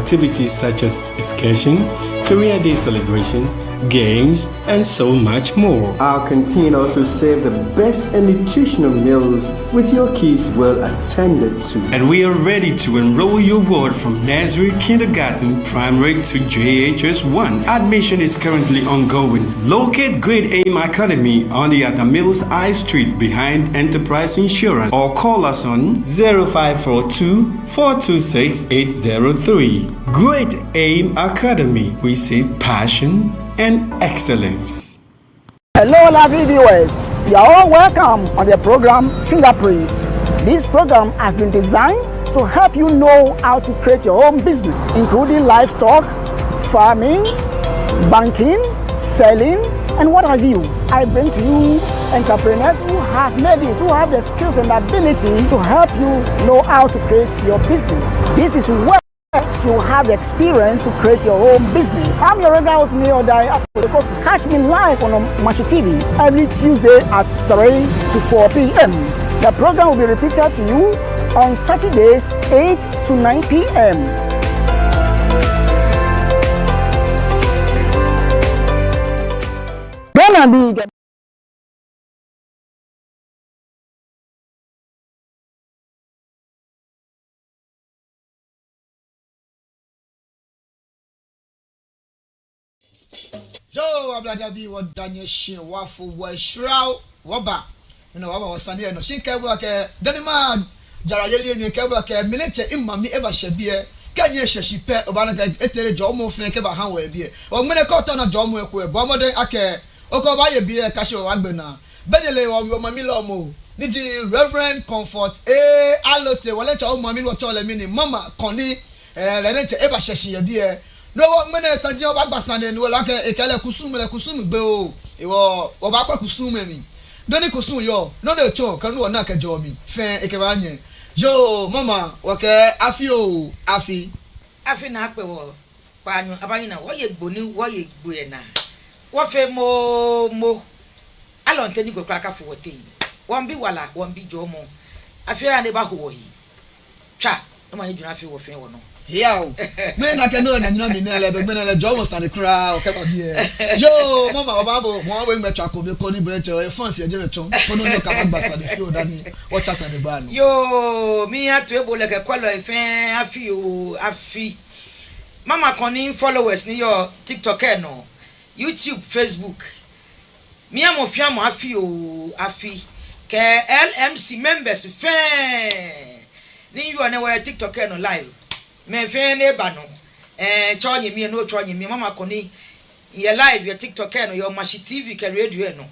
activities such as excursion, career day celebrations, games, and so much more. Our canteen also serves the best and nutritional meals with your kids well attended to. And we are ready to enroll your ward from nursery, kindergarten, primary to JHS 1. Admission is currently ongoing. Locate Great Aim Academy on the Atamills High Street behind Enterprise Insurance or call us on 0542 426 803. Great Aim Academy. We see passion and excellence. Hello, lovely viewers. You are all welcome on the program Fingerprints. This program has been designed to help you know how to create your own business, including livestock, farming, banking, selling, and what have you. I bring to you entrepreneurs who have made it, who have the skills and ability to help you know how to create your business. This is where you have the experience to create your own business. I'm your regular host, Neil Dai. Catch me live on Mashi TV every Tuesday at 3 to 4 p.m. The program will be repeated to you on Saturdays 8 to 9 p.m. Yo, Ablada bi wo danye shin wafo wo shraw woba na waba wasane no shin ka work danima jarayeli ni ka work mileche imami eba hye kanye hyehipe oba na etere jo mo fen ke ba han wa bie o mene ko to na jo mo eko e bo modern ake oko ba ye bie ka hye wa gbe na bedele wo mami lo mo ni di Reverend Comfort alote wole cha o mami lo cho le mi ni mama koni le ne che eba hye bie no mene sanji oba gbasane ni wala ke ekele kusum gbe o iwo oba kwa kusum mi doni kusum yo no de cho kan wo na ke jo mi fe eke ba nye yo mama wake afi na pe wo pa anyu abayin na wo ye gbo ni wo ye gbo e na wo fe mo alonte ni kokra ka fo wote won bi wala won bi jo mo afi ya ne ba ho wo yi twa no ma ni duna afi wo fe wo no Yo, me na ke no na nyina mi na le be me na le jo mo sane kra o ke ba die. Yo, mama obabo mo we me twa ko be ko ni breche e fans e je me chon. Ko no no ka ba gbasa de fi o dani. O cha sane ba no. Yo, mi atu e bo le ke kwalo e fen afi. Mama kon ni followers ni your TikTok no, YouTube, Facebook. Mi amo fi amo afi ke LMC members fen. Ni you na we TikTok no live. Me fe ne ba no chonye mi no chonye mi mama koni ye live your TikTok no your Mashi TV ke radio no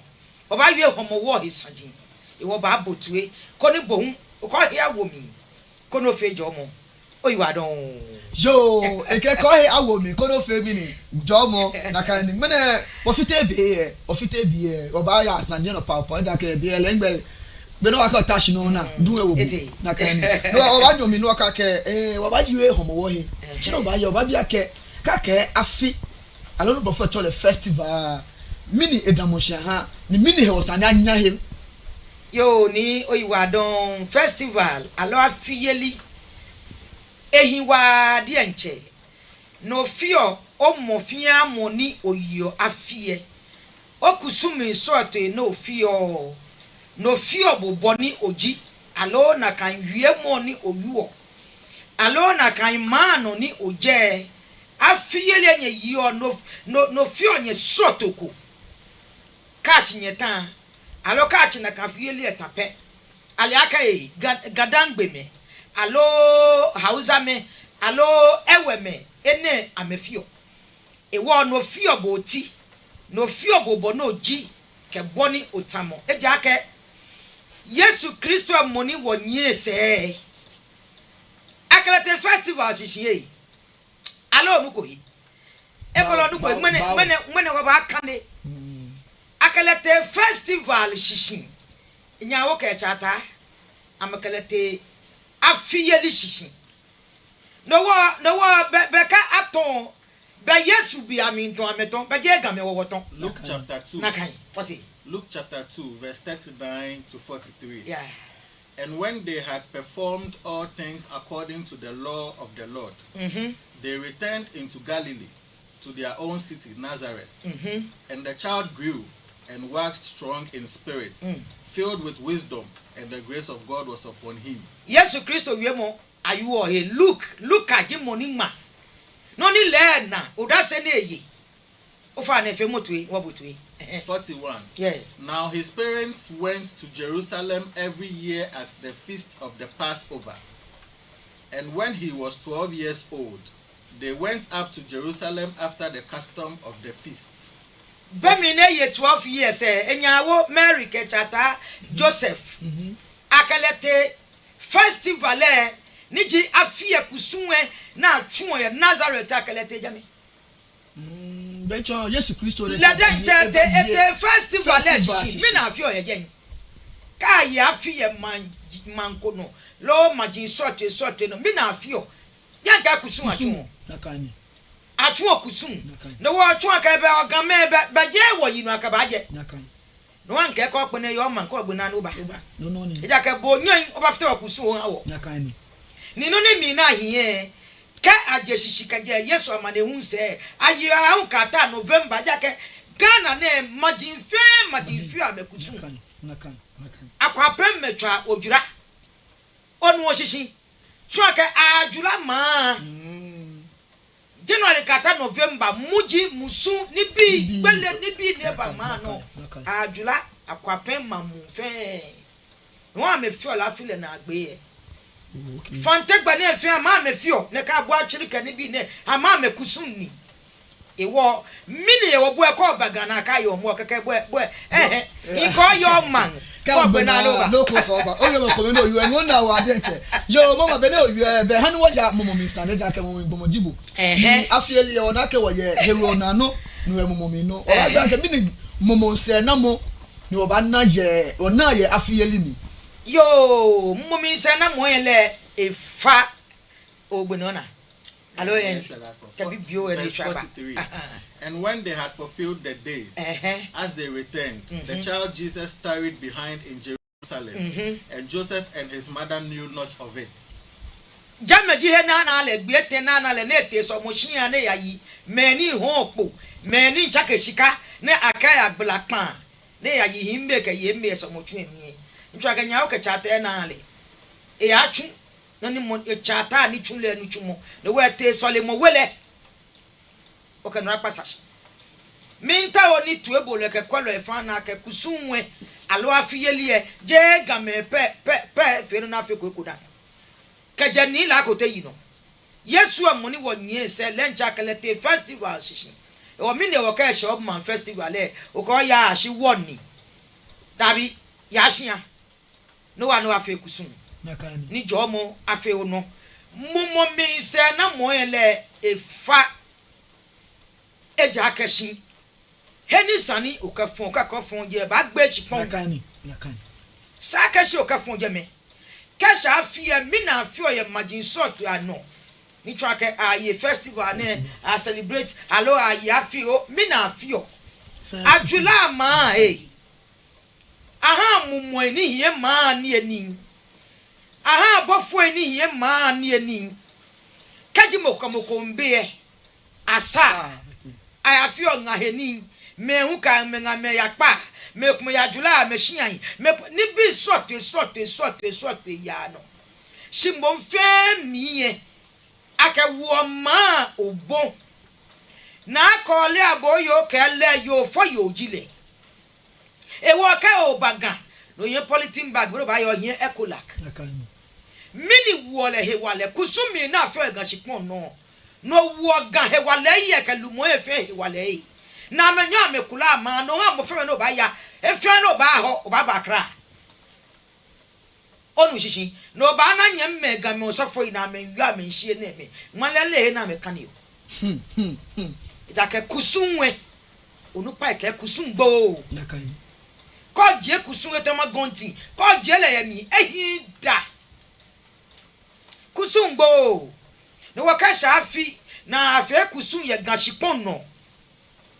oba wie homo wo hisagin e wo ba botue koni bohun ko hia wo mi kono fe jomo oyiwa don yo eke ko he awo mi kono fe mi ni jomo na kan ni mene ofite be oba ya asanje no papa ja ke be lengbe be no aka tashi no na duwe wo na kan no oba nyomi no aka ke oba yiwe homo wo he chino ba yo ba bia ke ka ke afi alonu prophet chole festival mini edamosha ha ni mini he osane anya he yo ni oyiwa don festival alo afiyeli ehiwa di enche no fio omofia moni oyo afie okusumi sote no fio boboni oji alo na kan wie moni oyuo alo na kan mano ni oje afiyeli enye yio no fio nye sotoko catch nyeta alo catch na kan fiyeli etape ali aka gadangbeme alo hausa me alo eweme ene amefio ewo no fio boti no fio bobo no ji ke boni otamo eja ke Yesu Kristo amoni wonye se akalete festival shishiye alo nuko yi ekolo nuko mene wa ba kane akalete festival shishi nyawo ke chata amakalete afiyeli shishi no wa beka aton be Yesu bi aminton ameton be je game wo woton Luke chapter 2 nakai what Luke chapter 2 verse 39 to 43 yeah And when they had performed all things according to the law of the Lord, they returned into Galilee, to their own city, Nazareth. And the child grew and waxed strong in spirit, filled with wisdom, and the grace of God was upon him. Yes, Christo, are you all here? Look at him, Monima. No ni learn Udasene. Ofane Femotui, Wabutui. 41. Yeah. Now his parents went to Jerusalem every year at the feast of the Passover. And when he was 12 years old, they went up to Jerusalem after the custom of the feast. Bemine ye 12 years, enyawo Mary Kechata Joseph. Akalete festival niji afie kusunwe na chuo ya Nazareth akalete jami. Bencho Yesu Kristo le. Ladan chete ete festival shishi. Mi na afio ye jen. Ka ya afie mankono. Lo majin sote no mi na afio. Ya ga kusun achuo. Nakani. Achuo kusun. No wo achuo aka be ogame be je wo yinu aka ba je. Nakani. No wan ke ko pene yo man ko gbona no ba. No ni. Eja ke bo nyan oba fete kusun wo awo. Nakani. Ni no ne mi na hiye. Ka ajesishika je Yesu amane hu se ayi ahun kata November ja ke Ghana ne majin fi amekusun. Nakani. Akwa pem metwa odwura. Onu oshishi. Twa ke adwura ma. January kata November muji musu ni bi gbele ni bi ne ba ma no. Adwura akwa pem mamu fe. No amefi ola file na agbe. Fantegba ne fi ama mefio ne ka bo achirika ne bi ne ama mekusunni ewo mini ewo bo e ko bagana ka yo mo keke bo iko yo man ko be na lo ba no ko so ba o yo mo ko no you no na wa de nche yo mama be na o you be hanu wa ja momo mi sane ja ke mo bomojibu afieli e wona ke wo ye hero na no no e momo mi no o ba ke mini momo se na mo ni o ba na ye o na ye afieli mi. Yo, mummy said, I'm going to a fat Obenona. Hello, and and when they had fulfilled the days, as they returned, the child Jesus tarried behind in Jerusalem, and Joseph and his mother knew not of it. Jamaji Nana, let be a tenana, Lenete, so Moshia Neai, many hope, many Chakeshika, ne Akaya Blackman, ne a him make a yembe so much me. Ntraganya o kachata na ale e achu na ni mo chata ni chunle ni chumo no we te sole mo wele o kan rapasas minta oni tu ebole ke kwalo e fa na ke kusunwe alo afiyeli je game pe fe na fe ko kodan ke jani la ko te yino Yesu amoni wonye se lencha kelete festival shishi e o mi ne wo ka shop man festival e o ko ya shi woni dabi ya shia no wa no afi kusun Nakani. Ni jomo afi ono mumo mi se na mo ele efa eja akashi heni sani okafon kakofon je ba gbe shipon Nakani. sa kashi okafon je me kasha afi e mi na afi o ye magin sort ano ni trake aye festival ne a celebrate alo aye afi o mi na afi o ajula ma aha mumu eni hie ma ni eni aha bofo eni hie ma ni eni kaji mokomoko mbe asa aya fi o nga heni me hu ka me nga me yakpa me kuma ya jula me hyian me ni bi sote ya no shimbo mfe miye akawo ma obo na akole aboyo kele yo fo yo jile ewo ka obaga no ye politin bag bro ba yo yen ecolak Nakani. mini wole he wale kusumi na afa gan shipon no wo gan he wale ye ka lumo e fe he wale na menyo amekula ma no ha mo fe no ba ya e fe no ba ho o ba bakra onu shishi no ba na nyem me gan me osofo ina me wi me hie na me nwalele na me kan yo ija ke kusunwe onu pa ke kusun gbo Nakani. ko je kusun etama gonti ko je le yemi ehin da kusun gbo no wakasha afi na afi kusun ye gan shipon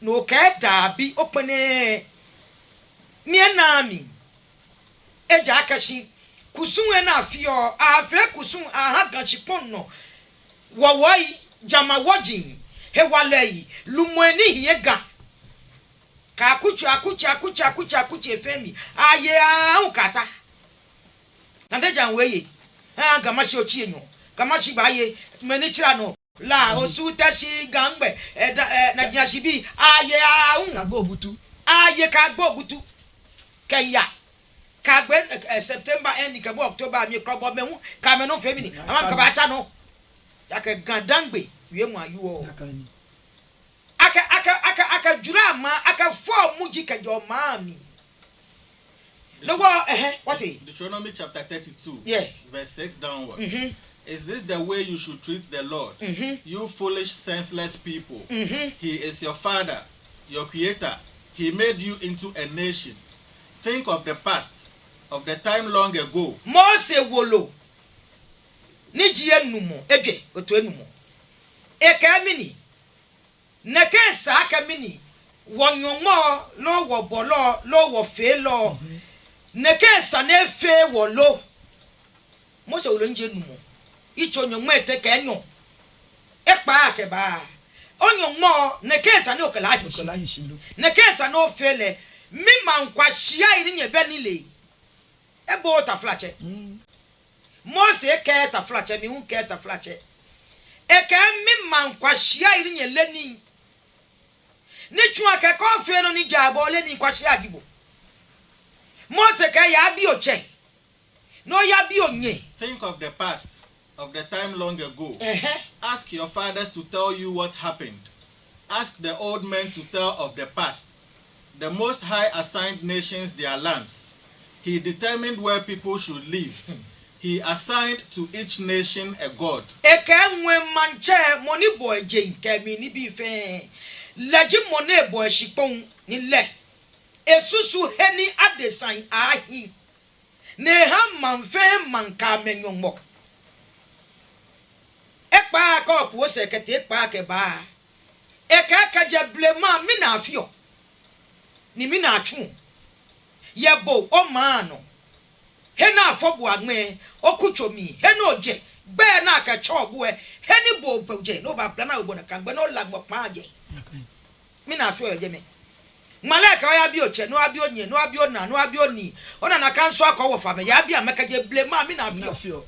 no ke da bi opene mi na mi eja akashi kusun na afio afe kusun aha ganchipon no wowoi jama wojin hewalei lumweni hiega ka akuchi efemi aye ukata na dejan weye gamashi ochi enyo gamashi baye menichira no la osu tashi gangbe na jiashibi aye kagbo butu kaya kagbe September end kagbo October mi krobo mehu ka me no femini ama ka ba cha no yake gandangbe wie mu ayu o aka jura ma aka form muji kajo mami no what is Deuteronomy chapter 32 yeah verse 6 downwards. Is this the way you should treat the Lord? You foolish, senseless people. He is your father, your creator. He made you into a nation. Think of the past, of the time long ago. Mose wolo. Niji enumo, eje, otu enumo. Eka mini. Neke sa aka mini. Wonyomo, lo wo bolo, lo wo fe lo. Neke sa ne fe wo lo. Mose wolo nji enumo. Icho nyonmo eteke enyo. Ekpa akeba. Onyonmo nekesa ne okala hishilu. Nekesa no fele. Mima nkwashia iri nyebe nile. Ebo taflache. Mose eke taflache mi unke taflache. Eke mima nkwashia iri nyeleni. Ni chua ke kofe no ni jabo le ni nkwashia gibo. Mose ke ya bi oche. No ya bi onye. Think of the past, of the time long ago. Ask your fathers to tell you what happened. Ask the old men to tell of the past. The Most High assigned nations their lands. He determined where people should live. He assigned to each nation a god. Eke nwe manche moni boy jeng kemi ni bi fe. Leji mone boy shipon ni le. Esusu heni adesign ahi. Ne ham man fe man ka menyombo. Ekpa ka okuo sekete ekpa ke ba. Eka ka je blema mi na afio. Ni mi na atwu. Yebo o maano. He na afobu agme okuchomi he no je be na ka chobu he ni bo boje no ba plana obo na kan gbe no lagbo pa je mi na afio je me malaka ya bi oche no abi onye no abi ona no abi oni ona na kan so akọ fa me ya bi amaka je blema mi na afio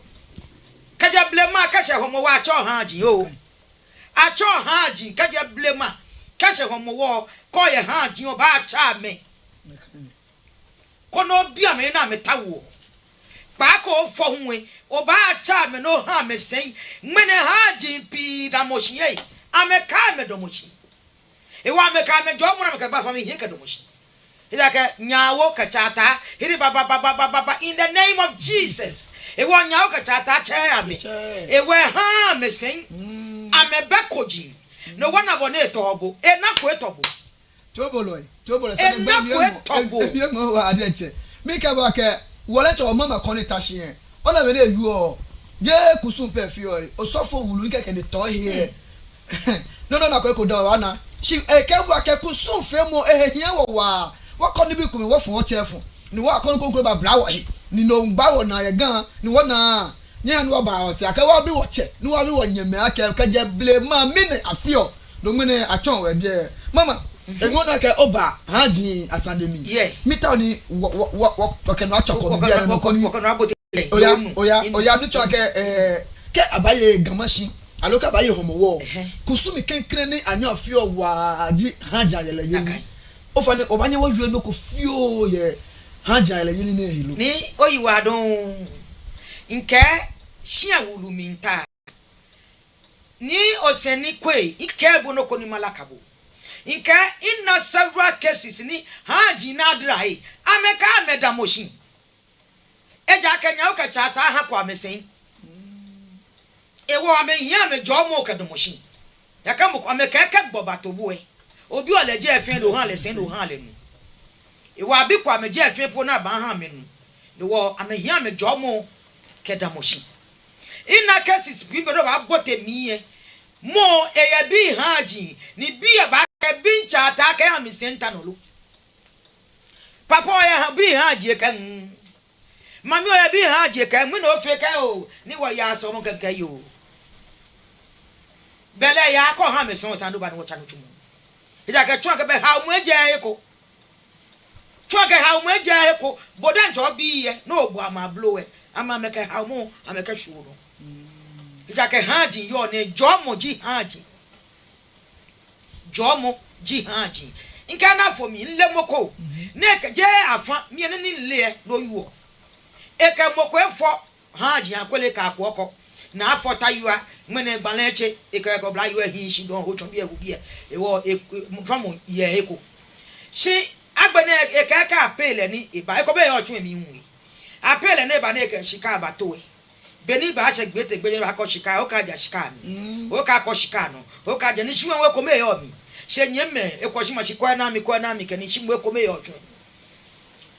ka je blema ka she homo wa acho ha ji o acho ha ji ka je blema ka she homo wo ko ye ha ji o ba acha me kono bi ame na metawo Bako for hwe oba cha me no ha me sen mene ha jimpi da moshi ye ameka me do moshi e wa me ka me jo mo na me ka ba fa me hinka do moshi ida ka nyawo ka chata hiri baba in the name of Jesus e wa nyawo ka chata che ame e we ha me sen amebe koji no wana bo na etobo e na ko etobo tobolo se be mo wa ade che me ka ba ke wole to mama koni tashe ona me na yu o je kusun perfio o sofo wulu ni keke de to here no na ko da wa na shi e ke bu ake kusun fe mo ehihia wo wa koni bi kumi wo fun chefu ni wa koni ko ba bra wo he ni no gba wo na ye gan ni wo na nya no ba o se ake wa bi wo che ni wa bi wo nyame ake ka je blema mini afio no mene achon we de mama engona ke oba haji asandemi mita oni wo no achoko bi ara no koni oya no cho ke abaye gamashi aloka abaye homowo kusumi kenkre ni anya afio wa di haji ayele yeli ofane obanye wo jue no ko fio ye haji ayele yeli na ehilo ni oyiwa don nke shia wulu minta ni oseni kwe ike bu no koni malakabo inka in several cases ni haji na drai ameka medamoshin eja kenya uka chata ha kwa mesen ewo amehia me jomo ka domoshin yakam kwa ameka ka bobatobu e obi oleje efen do han lesen do han lenu ewo abi kwa meje efen po na ba han menu ne wo amehia me jomo ka damoshin in cases bimbe do ba bote miye mo eya bi haji ni bi ba bin chata ka ya mi senta no lu papa ya bi haji kan mami o bi ha je ka mu no fe ka o ni wo ya so mo kankan yo bele ya ko ha me so tan do ba no cha no tumu ija ka twa ka be ha mu eje eko twa ka ha mu eje eko bodan jo bi ye no obu ama blow e ama me ka ha mu ameka shu no ija ka ha ji yo ne jomo ji ha ji jomo ji ha ji inka na for mi nle moko ne ka je afa mi ne ni le no yuo e ka moko efo ha ji akwele ka akwo na afọ tayua mene gbaleche e ka ko bla yu ehin shi don ho chon bi e bi e wo famo ye eko si agbene e ka apele ni iba e ko be yo chun mi nwi apele ne ba ne ka shika abato e beni ba se gbete gbe ba ko shika o ka ja shika mi o ka ko shika no o ka je ni shi we ko me yo mi se nyeme e ko shi ma shi ko na mi ke ni shi we ko me yo chun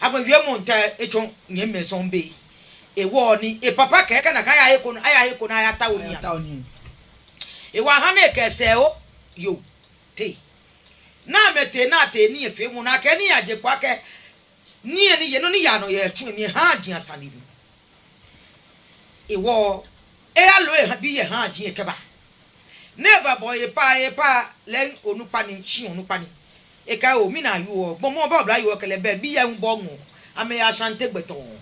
abon wie mo nta e chon nyeme so mbe ewo ni e papa ke ka na ka ya eko na ya ta oni e wa ha na ke se o yo te na mete na te ni efe mu na ke ni aje kwa ke ni ye no ni ya no ye tun mi ha aji asani ni ewo e alo e bi ye ha aji e ke ba ne ba boy e pa len onupa ni chi onupa ni e ka o mi na yu o gbomo ba bla yu o kele be bi ye nbo mu ame ya sante gbeton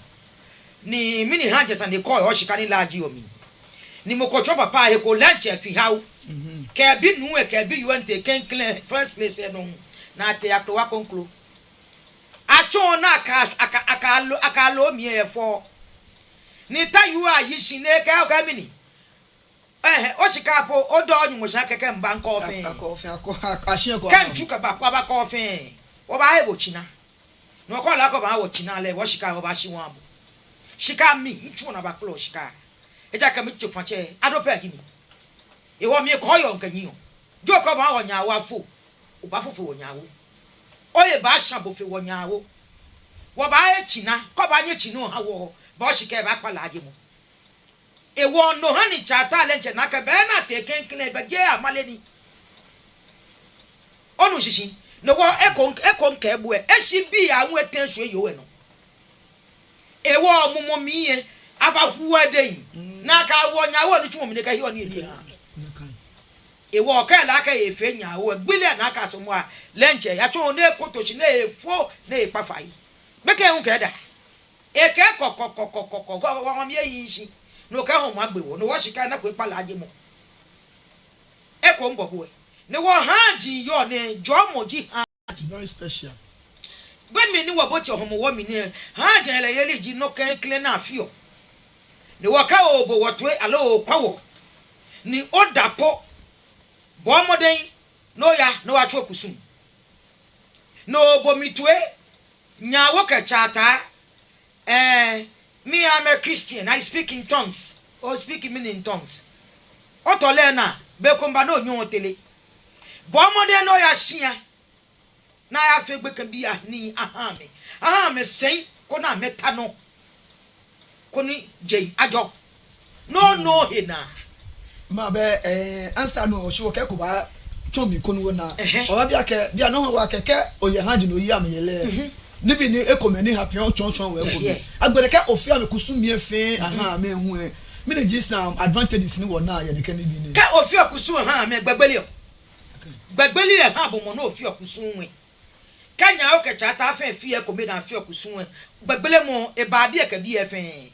ni mini hanje san de koy o shikani laji omi ni mo ko chopa pa he ko lanche fi hawo ke bi nu e ke bi you ante ken clean first place e no na te akto wa konklo acho na aka lo mi e fo ni ta yu a yi sine ke o ka mini o shika po o do onyu mo sha keke mba nko fe ashin ko kan chuka ba kwa ba ko fe o ba he bo china no ko la ko ba wo china le wo shika o ba shi won abo shika mi nchu na ba klo shika eja ka mi chofa che adope agini e wo mi ko yo nkanyi yo jo ko ba wo nyawo afo o ba fofo wo nyawo oye ba shabo fe wo nyawo wo ba e china ko ba nye chino ha wo ba shika ba kpala age mu e wo no hani chata le nche na ka be na te kenkele be je amaleni onu shishi no wo ekon ka ebu e shi bi anwo etensu eyo we no ewo mumo miye abafuwa den na ka wo nyawo ni chumo mi ka hiyo ni ebi ha ewo ka la ka efe nyawo gbile na ka so mo a lenche ya chumo ne kotoshi na efo na ipafai beke hun ka da e ke kokokokokoko wa mi yin shi no ka ho mo agbewo no wo shika na ko ipala aje mo e ko mbobo e ne wo haji yo ne jomoji ha very special gbemi ni wo bo ti ohomo wo mi ni ha jenele yele ji no kan kle na afio ni wo ka obo wotwe alo kwawo ni odapo bo moden no ya no wa chwo kusum no obo mitwe nya wo ka chata me am a Christian, I speak in tongues or speak in tongues otolena be komba no nyu otele bo moden no ya shia na ya fe gbe kan bi ahni ahame sen ko na meta no ko ni je ajo no hina ma be answer no so ke ko ba chomi ko no na o bia ke bia no wa ke oye hanji no yi amyele ni bi ni ekomeni happy on chon we ko bi agbere ke ofia me kusumi efe me hu e me ne ji some advantages ni wo na ye ne ke ni bi ni ke ofia kusu me gbagbeli ha bo mo no ofia kusu we kanya o ke chata afa fie ko me na afia kusu we gbagbele mo e ba de ka bi efe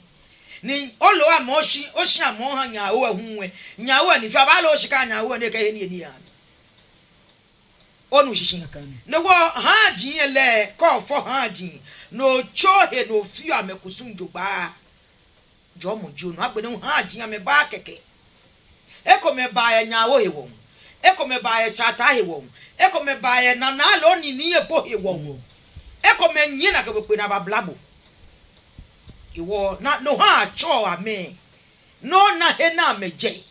ni olo amoshi oshi amo ha nya o hu we nya o ni fa ba lo shi ka nya o ne ka he ni ya onu shishi ne wo haji ele ko fo haji no chohe no fi amekusun joba jomo jono agbene haji ame ba keke eko me ba ya nyawo hewo eko me ba ya chata hewo eko me ba ya na lo ni epo hewo eko me nyina ka be na bablabo iwo na no ha cho ame no na he na ameje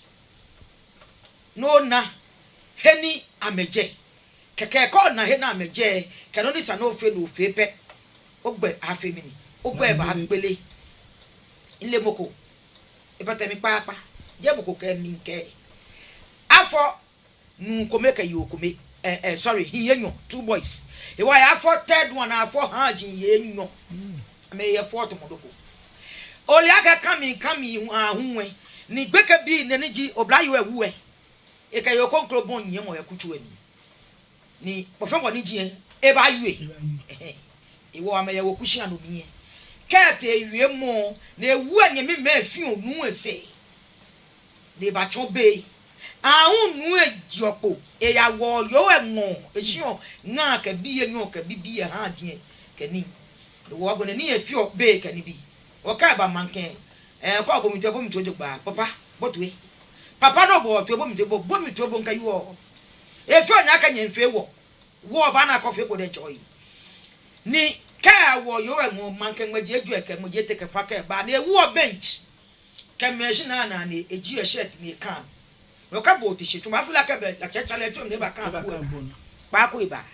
no na heni ameje keke ko na he na meje keno ni sa no fe pe ogbe afemini ogbe ba gbele ile moko e bata mi papa je moko ke mi nke afo nu ko make you ko me sorry he yenyo two boys e wa afo third one afo ha jin yenyo me ye fourth modoko oliaka kami ahunwe ni gbeka bi ne ji oblayo awuwe e ka yo konkro bon nye mo yakutu ani ni bofan woni ji e ba yue iwo amaye wo kushi anomi kete ewie mo na ewu anye me mafi onu ese ne ba chobe ahun nu ejiopo e ya wo yo enwo ehio nga ka bi enyo ka bibi ha die kani do wo agbo ni efi obe kani bi o ka ba manken ko bomito jogba papa botwe papa no bo to bomito bo nka yo efi onya ka nyemfe wo ba na kofe ko de joy ni ka wo yo enwo manken maji eju eke maji teke fa ka ba na ewu bench kemeshi na na ni eji e shirt ni kan no ka bo ti shitu ma fula ka be la chechale tu ne ba kan pa ko iba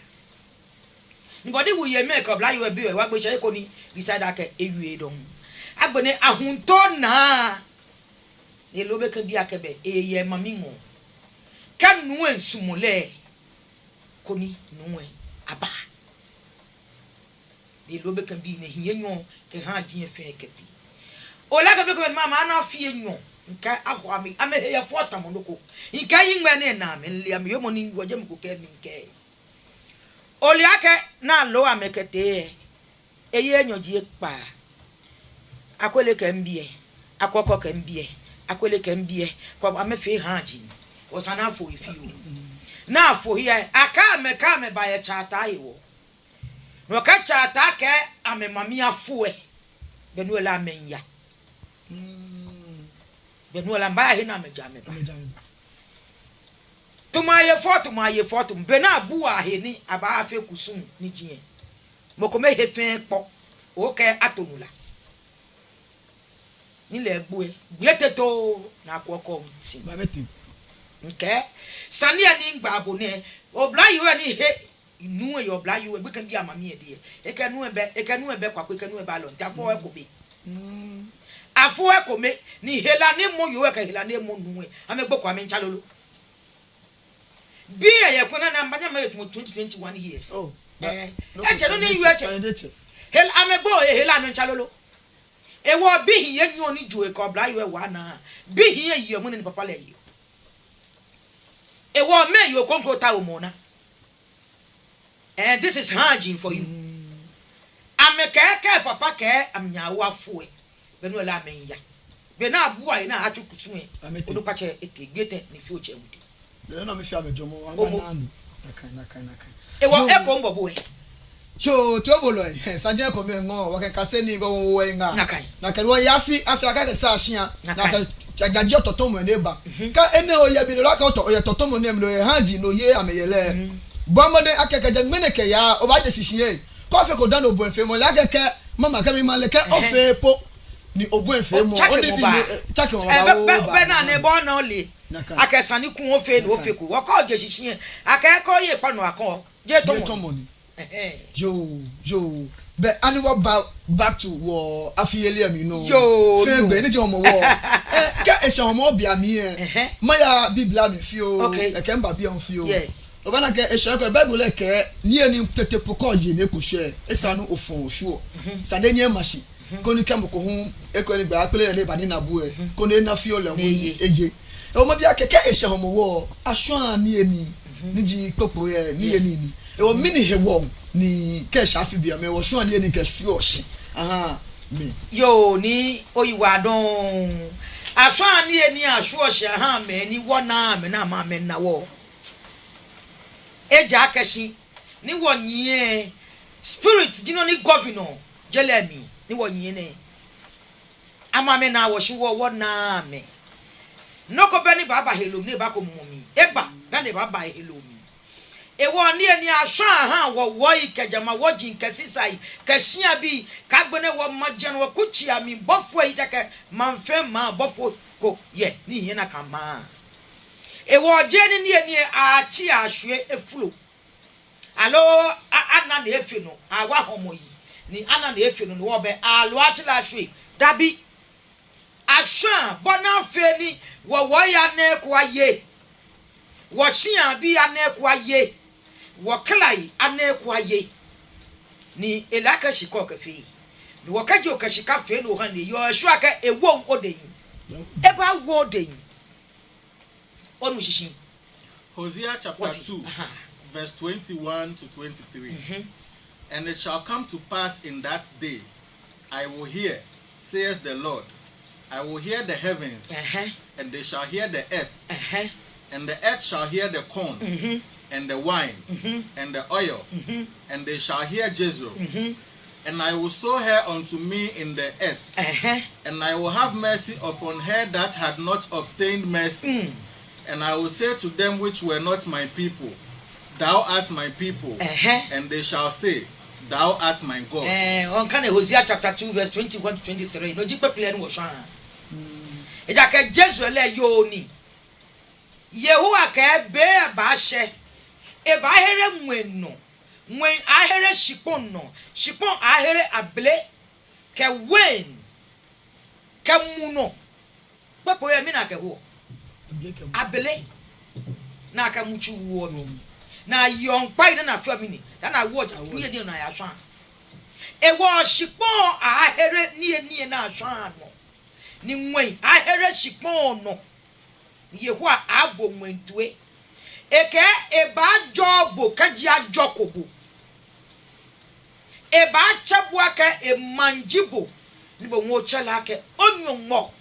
ni body wo ye make up la yo bi wa gbe se ko ni decide aka ewie don agbene ahunto na ni lo be kan bi akebe eye mami ngo kan nu ensumule ko ni nu aba ni lo be kan bi ne hiyenyo ke ha ji efe kepi ola ka be ko mama na fie nyo nka ahwami amehe ya fota monoko nka yingwe ne na me lia me yomo ni woje mko ke mi nke oli ake na lo amekete eye nyoji pa akwele ke mbie akoko ke mbie akwele ke mbie kwa amefe haji osana afo ifiu na afo hia aka me ba ye chata iwo no ka chata ke amemami afoe benuela amenya benuela mba he na amejame ba tumaye foto bena buwa he ni aba afe kusum ni jie mokome he fen po o ke atonula ni le gbue gbeteto na akoko nti ba beti nke sania ni ngba abone oblayo ni he inu e oblayo e bekan bi amami e de e kanu ebe kwakwe kanu ebe alo nti afo ekobe afo ekome ni hela ni mo yo e ka hela ni mo nu e amegboko ame nchalolo bi ye kwena na mbanya ma 2021 years oh chero ni yu eche hel amegbo hela no nchalolo ewo bi hiye nyu oni ju e ko bla yu e wa na bi hiye yi mu ni papa le yi ewo me yo konko ta o mo na and this is hygiene for you amekeke papa ke amnyawo afo e benu la menya be na abu ai na achu kusun e odupa che etegete ni fi oche mudi no me fi amejomo anga na kan ewo eko mbobo e so to bolo e sanje ko me ngo wa kan kase ni bo wo nga na kan wo yafi aka ke sa ahia na kan jaji ototomo ne ba ka ene o ye bi no ka o ye totomo ne mi lo e haji no ye ameyele bomode akeke je meneke ya o ba je sisiye ko fe ko dan obo enfe mo la keke mama ka mi ma le ke o fe po ni obo enfe mo o de bi chake mo ba be na ne bo na ole akesani kun o fe no fe ko wo ko je sisiye akeko ye panu akon je tomo ni yo be aniwa back to wo afiyele mi no fe be ni je omo wo ka e se omo bia mi maya biblia mi fi o e ke mba bia on fi o obana ke e se ko bible e ke ni eni tete poko je ne ko she e sanu ofun osuo sande nye mashi ko ni kemo ko hun e ko ni gba pele le ba ni na bu e ko ni na fi o le hun eje e o mo bia ke e se omo wo aso an ni eni ni ji popo ye ni eni ni e o mini he wo ni ke shafi bia me wo so an eni ke su o shi me yo ni oyiwa don aso an ni eni aso o shi me ni wona me na ma me na wo eja akashi ni wonye spirit dino ni governor jelemi ni wonye ne amame na wo shi wo na me noko be ni baba helom ni ba ko mummi eba na ni baba helom e wo ni eni aso wo ikejama wo jin kesisai kashia bi kagbene wo majen wo kuchi ami bofo itake manfe ma bofo ko ye ni yen na kama ewo jeni ni eni achi ahwe efulo alo ana na efi no awa homo yi ni ana na efi no wo be alo achi la ahwe dabi ashan bona fe ni wo ya na ekwa ye wo shia bi ya na ekwa ye wo klai ana ekwa ye ni elaka shiko kafi no wakaji okashika fe no han yo ahwa ka ewom oden eba wo oden onu shishin Hosea chapter 2 verse 21 to 23. And it shall come to pass in that day, I will hear, says the Lord, I will hear the heavens, and they shall hear the earth, and the earth shall hear the corn, and the wine, and the oil, and they shall hear Jezreel. And I will sow her unto me in the earth, and I will have mercy upon her that had not obtained mercy. And I will say to them which were not my people, Thou art my people, and they shall say, Thou art my God. On can Hosea chapter 2 verse 21 to 23. No jipe plan was shan. Eja ke Jezreel yoni. Yehowa ka be abaahye. E ba here mwenu. Mwen ahere shipon no. Shipon ahere able ke wen. Ke muno. Papo ye mi na ke wo. Abele na aka muchu wo mi na yon pai na afia mi ni na wo ja mi e na ya hwan e wo shipon ahere nie na hwan no ni nwen ahere shipon no yehu a abo mwentue eke e ba jobo kaji ajokobo e ba chabu aka e manjibo ni bo wo chala ke onyomo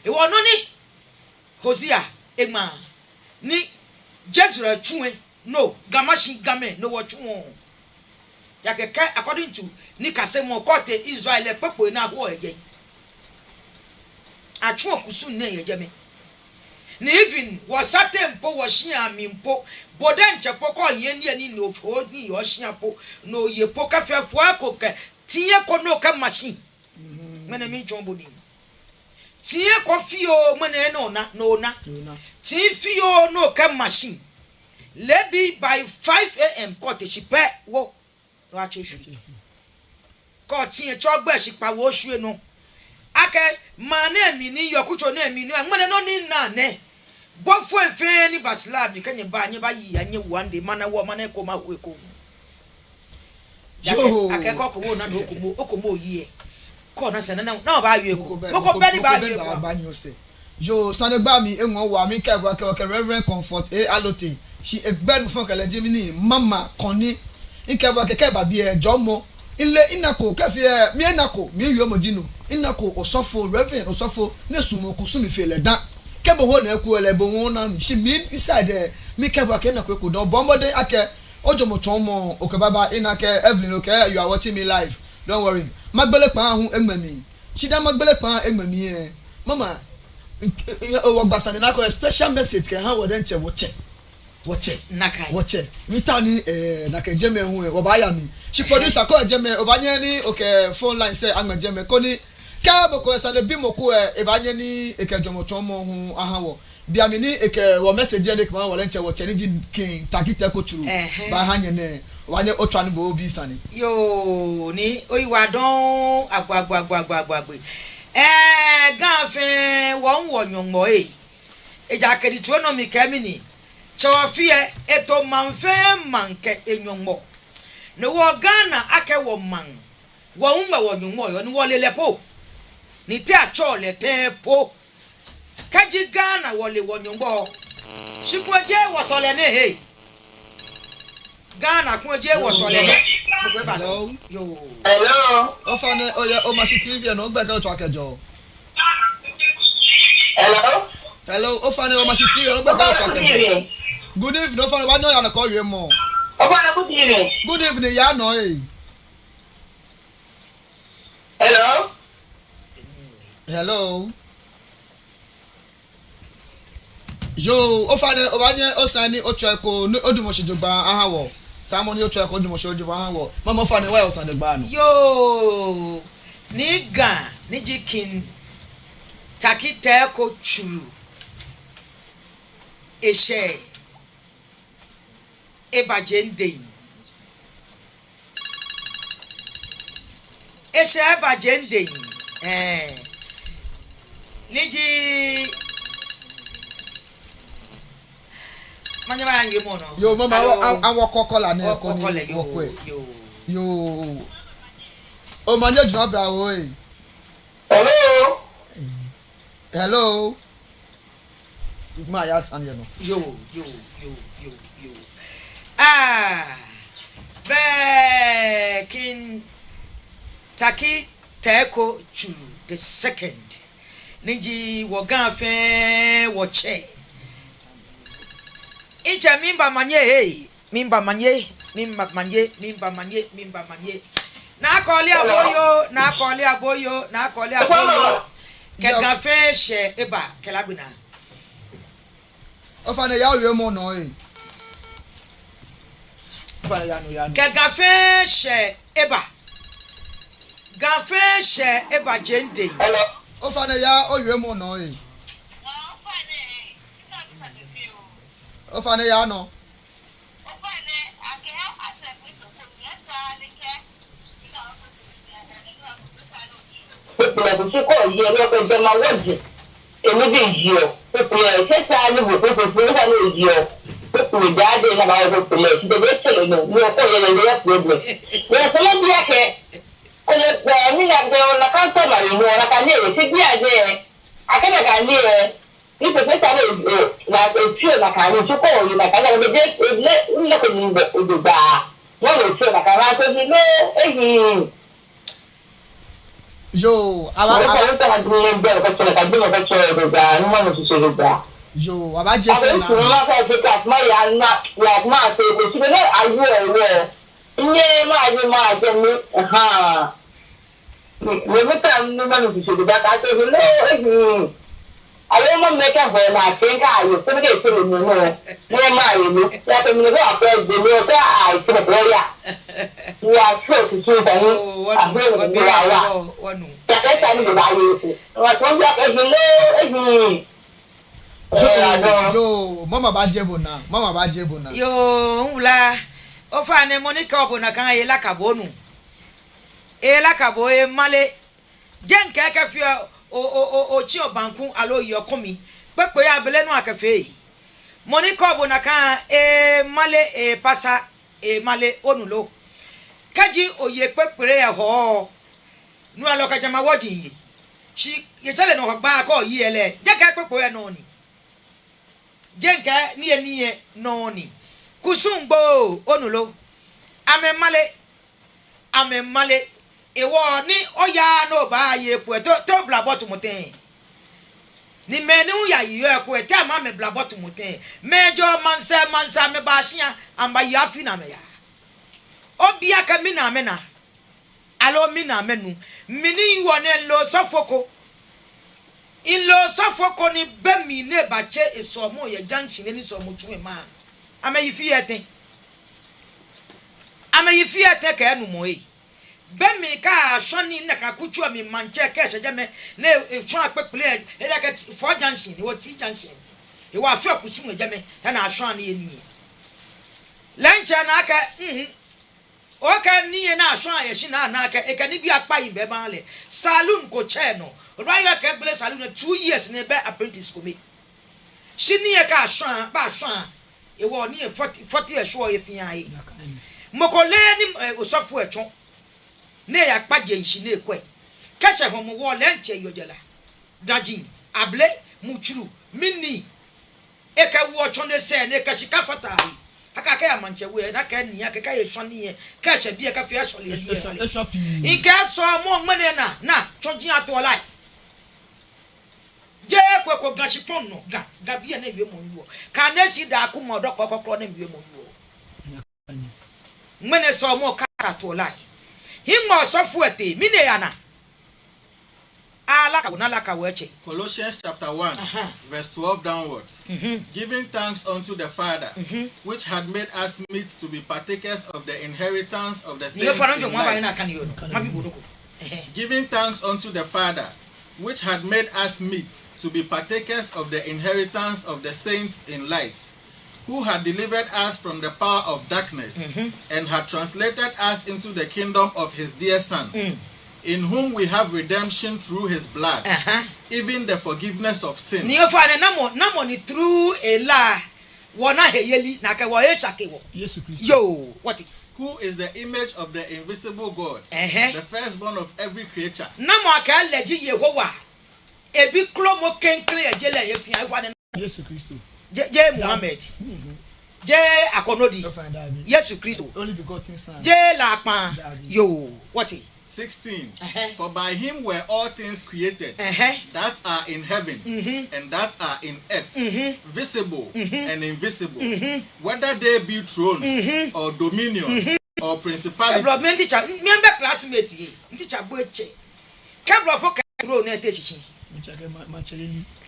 e wono ni Hosea ema ni Jezreel chue no gamashi game no wachu yakeke according to ni kasemo kote Israel pepo na wo eje achu okusu na eje me ni even wasate mpo washia mi mpo boden chepo ko yen ni no odi yoshia po no ye po kafefo akoke tie ko no ka machine mena mi jombodi tie coffee o mane no na tie fio no ka machine lebi by 5 a.m. kote shipe wo no achesu ko tie chogbe shipa wo hue no ake mane mi ni yokucho na mi ni mane no ni na ne bofo efe ni basla mi kanye ba yi anye one day mana wo mane ko ma we ko yo ake ko ko na no okomo yi ko na se na ba wi ko ko be ni ba wi ko ba ni o se yo sane gba mi enwo wa mi ke Reverend Comfort alote she egbe fun kele Gemini mama koni nke ba ke ba bi jomo ile inako kefi mi enako mi wi omo jinu inako osofo Reverend osofo ne sumo kusumi fele dan ke bo ho na eku ele bo won na she mi inside mi ke ba ke na ko do bomode ake ojomo chomo okebaba inake Evelyn okay you are watching me live don't worry magbele pa ahun emami shida magbele pa emami mama o gbasani na ko special message ke ha wo den che woche nakai woche mi ta ni na ke jeme hu wo ba ya mi she producer ko jeme o ba nye ni okay phone line say agba jeme ko ni ka bo ko sa le bi mo ko e ba nye ni e ke jomo chomo hu aha wo bia mi ni e ke wo message ne ke ma wo len che woche ni ji king takite ko churu ba ha nye ne wanye otwa ni bo obi sani yo ni oyiwa don agbagbe gafe won wonyonmo eja kedi tuono mi kemini chawafie eto manfe manke enyonmo ne wo Ghana ake wo man wo umba wonyonmo yo ni wo lelepo ni te achole te po kaji Ghana wo le wonyonmo shikwaje wotole ne hey Ghana kunje wotole ne hello yo Hello. ofane oya o mashi TV no gbe ka to akejo hello ofane o mashi TV no gbe ka to akejo good evening ofane wa no ya na ko ye mo good evening ya no hello yo ofane o ba nye o san ni o cho ko odumo shijogba aha wo Simon yo try ko di mo shoju ba han wo mama fa ni why o san de gba no yo niga ni jikin takite ko churu eshe ebajende eshe ebajende niji manya ba ngi mo no yo mama awon kokola ni ko ni wo pe yo O manje juna bra oi. Hello. Hello. Ma ya san ye no. Yo. Back Taki Teko Chu the second. Niji wogan fe woche. Icha mimba manye. Na koli aboyo. Kega fe she eba kelabina. Ofa ne ya oye mo no e. Ofa ne ya no ya. Kega fe she eba. Gafe she eba jende. Hello. Ofa ne ya oye mo no e. Ofa ne ya no. People are so called here, look at them. I want you. And we did you. People are set time with people who are you. People will die in about the place. The rest of them, you are calling the left problem. There's a lot of jacket. And I mean, I'm going to come to my room. I can hear it. There. I can't hear. If the better like a few like I want to call you, like I don't look at you with the bar. One will feel like I want to know. Yo, Yo, aba je fe na. I don't make a boy, I think I will put it to me. Where my let me go up there, the I to the boy. You are sure to see that I'm going to be that's Yo, mama ba jebo na. Yo, ula. Ofa ne Monica obona kan ela kabonu. Ela kabo e male. Jen keke fi o chi obankun alo yokomi. Pepe ya bele no akafe. Monica obona kan e male e pasa e male onulo. Kaji oye pepere e ho. Nu aloka jama woji. Shi ye chale no gba ko yi ele. Je ka pepe e no ni. Jenka niye noni kusumbo onulo ame male ewo ni oya no ba ye ku to bla bottom ten ni menu ya ye ku ta ma me bla bottom ten mejo mansa me ba hia amba ya fi na me ya obi aka mi na me na alo mi na menu mini wone lo sofoko ilo sofoko ni bemi ne bache esomo ye junction ni somo tun ma amayifi eten ka enu mo yi bemi ka asoni na ka kuchu mi manche ka se jeme na efun apepele e ya ka for junction ni wo ti junction e wa afi akusu mo jeme na ason ni eni lancha na aka o ka ni na ason ayeshi na aka e ka ni bi apa yin be ban le saloon ko che no Raya Kebele Saloon 2 years ne be apprentice ko me. Shini e ka asan ba asan e wo ni 40 years wo ye fian yi. Mokole ni osofo etwon. Ne ya kpaje nshi ne ekwe. Kache homo wo le nche yojela. Dajin able muchuru mini e ka wo twon de se ne ka shika fata yi. Aka ka ya manche we na ka ni aka ka ye swani ye ka she bi e ka fi asole ye. Ike so mo ngmene na twojin atolai. Je kweko gashipon no ga bia na wiemo nwo ka na si da akuma odo kokokro na wiemo nwo mene so mo kasa to lai himo sofu ete mine yana ala ka na la ka weche Colossians chapter 1 verse 12 downwards. Giving thanks unto the Father which had made us meet to be partakers of the inheritance of the saints in light. Giving thanks unto the Father which had made us meet to be partakers of the inheritance of the saints in light, who had delivered us from the power of darkness and had translated us into the kingdom of his dear Son, in whom we have redemption through his blood, even the forgiveness of sins. Through a la wana heyeli na ka wo esake wo. Yesu Kristo. Yo, what? who is the image of the invisible God, the firstborn of every creature. Namo aka leji Yehowa. Ebi klomo kenkle ejele yefia ifa ne Yesu Kristo. Je Muhammad. Je akonodi. Yesu Kristo. Only begotten son. Je lakpan. Yo, what? 16. For by him were all things created that are in heaven and that are in earth, visible and invisible, whether they be thrones or dominion or principalities. Remember classmate here. Teacher boeche. Keblo for throne na techichi.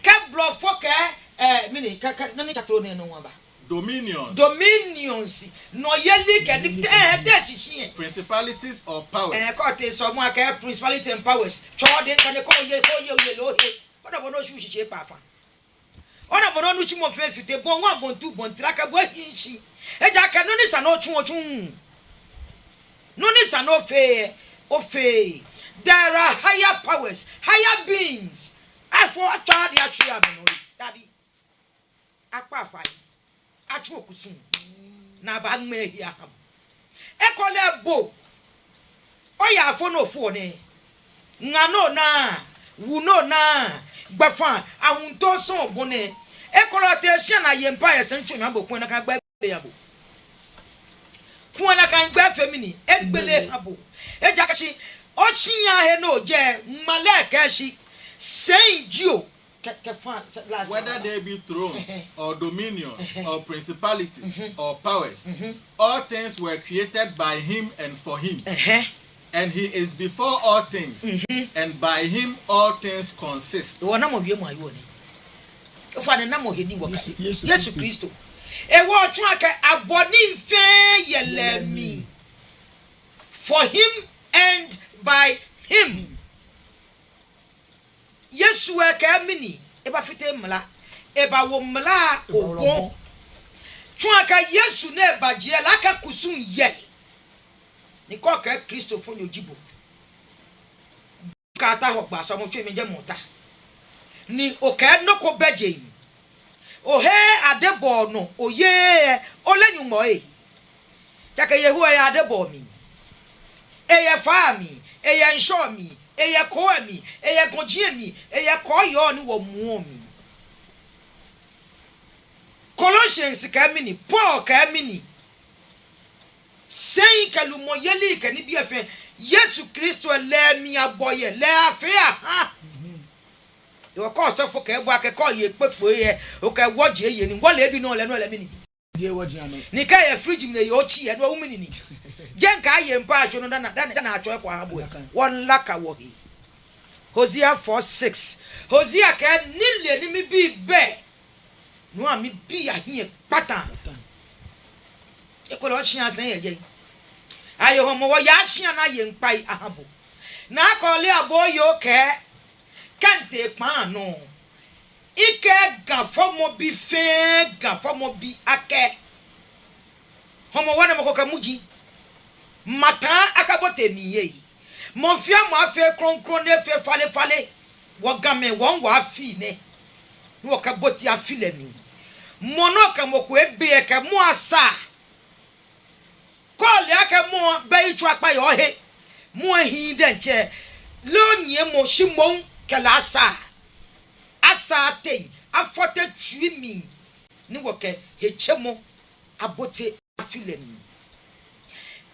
Keblo for mini no ni throne no one ba. Dominions no yeli techichi. Principalities or powers. Someone principality and powers. Chode can call ye lo he. What about no shushi pafa? What about no chumo fefite bon 1 bon 2 bon traka bo hinchi. Eja ka no ni sa no chun. No ni sa no fe o fe. There are higher powers, higher beings. I for a child ya shia no dabi. Akpa fa. Achu okusun. Na ba me hia. Ekole bo. Oya afo no fo ne. Ngano na, wu no na, gbafa ahunto so bone. Ekolo te hia na yempa ye senchu na bokun na kan gba yabo. Kun na kan gba femini, egbele abo. Eja kashi ochinya he no je maleke shi senjio. Whether they be thrones or dominion or principalities or powers, all things were created by him and for him. And he is before all things, and by him all things consist. Yesu Kristo. Ewo chuake aboni mfe yelemi. For him and by him. Yesu aka mini eba fite mla eba wo mla ogon chuaka Yesu na eba je laka kusun ye ni ko ka Kristo fo nyojibo ka ta ho gba so mo twe mi je mota ni o ka no ko beje o he adebo no oye olenyumo chaka yehu ya adebo mi eye fa mi eye nsho mi eye ko mi eye gonjie mi eye ko yo ni wo mu mi. Colossians ka mini Paul ka mini sei kalumo yeli ka ni bia fe Yesu Kristo le mi aboye le afia ha yo ko so fo ka egbo akeko ye pepo ye o ka woje ye ni wo le bi no le mini die woje ano ni ka ye fridge mi ye o chi ye no wo mini ni jenka ye mpa acho no na acho kwa habo won laka wo hi Hosea 4:6 Hosea ka nile ni mi bi be no ami bi ahie patan e ko lo hia san ye je ayo homo wo ya hia na ye mpai ahabo na ko le aboyo ke kante pan no ike gafomo bi fe gafomo bi ake homo wana mo ko kamuji mata akabote niye mofia mo afe kronkron ne fe fale wo game won wa afi ne wo kaboti afile mi mono ka mo ko ebe e ka mo asa ko le aka mo be itu apa yo he mo ahin de nche lo nye mo shimon ke la asa ten afote tui mi ni wo ke hechemo abote afile mi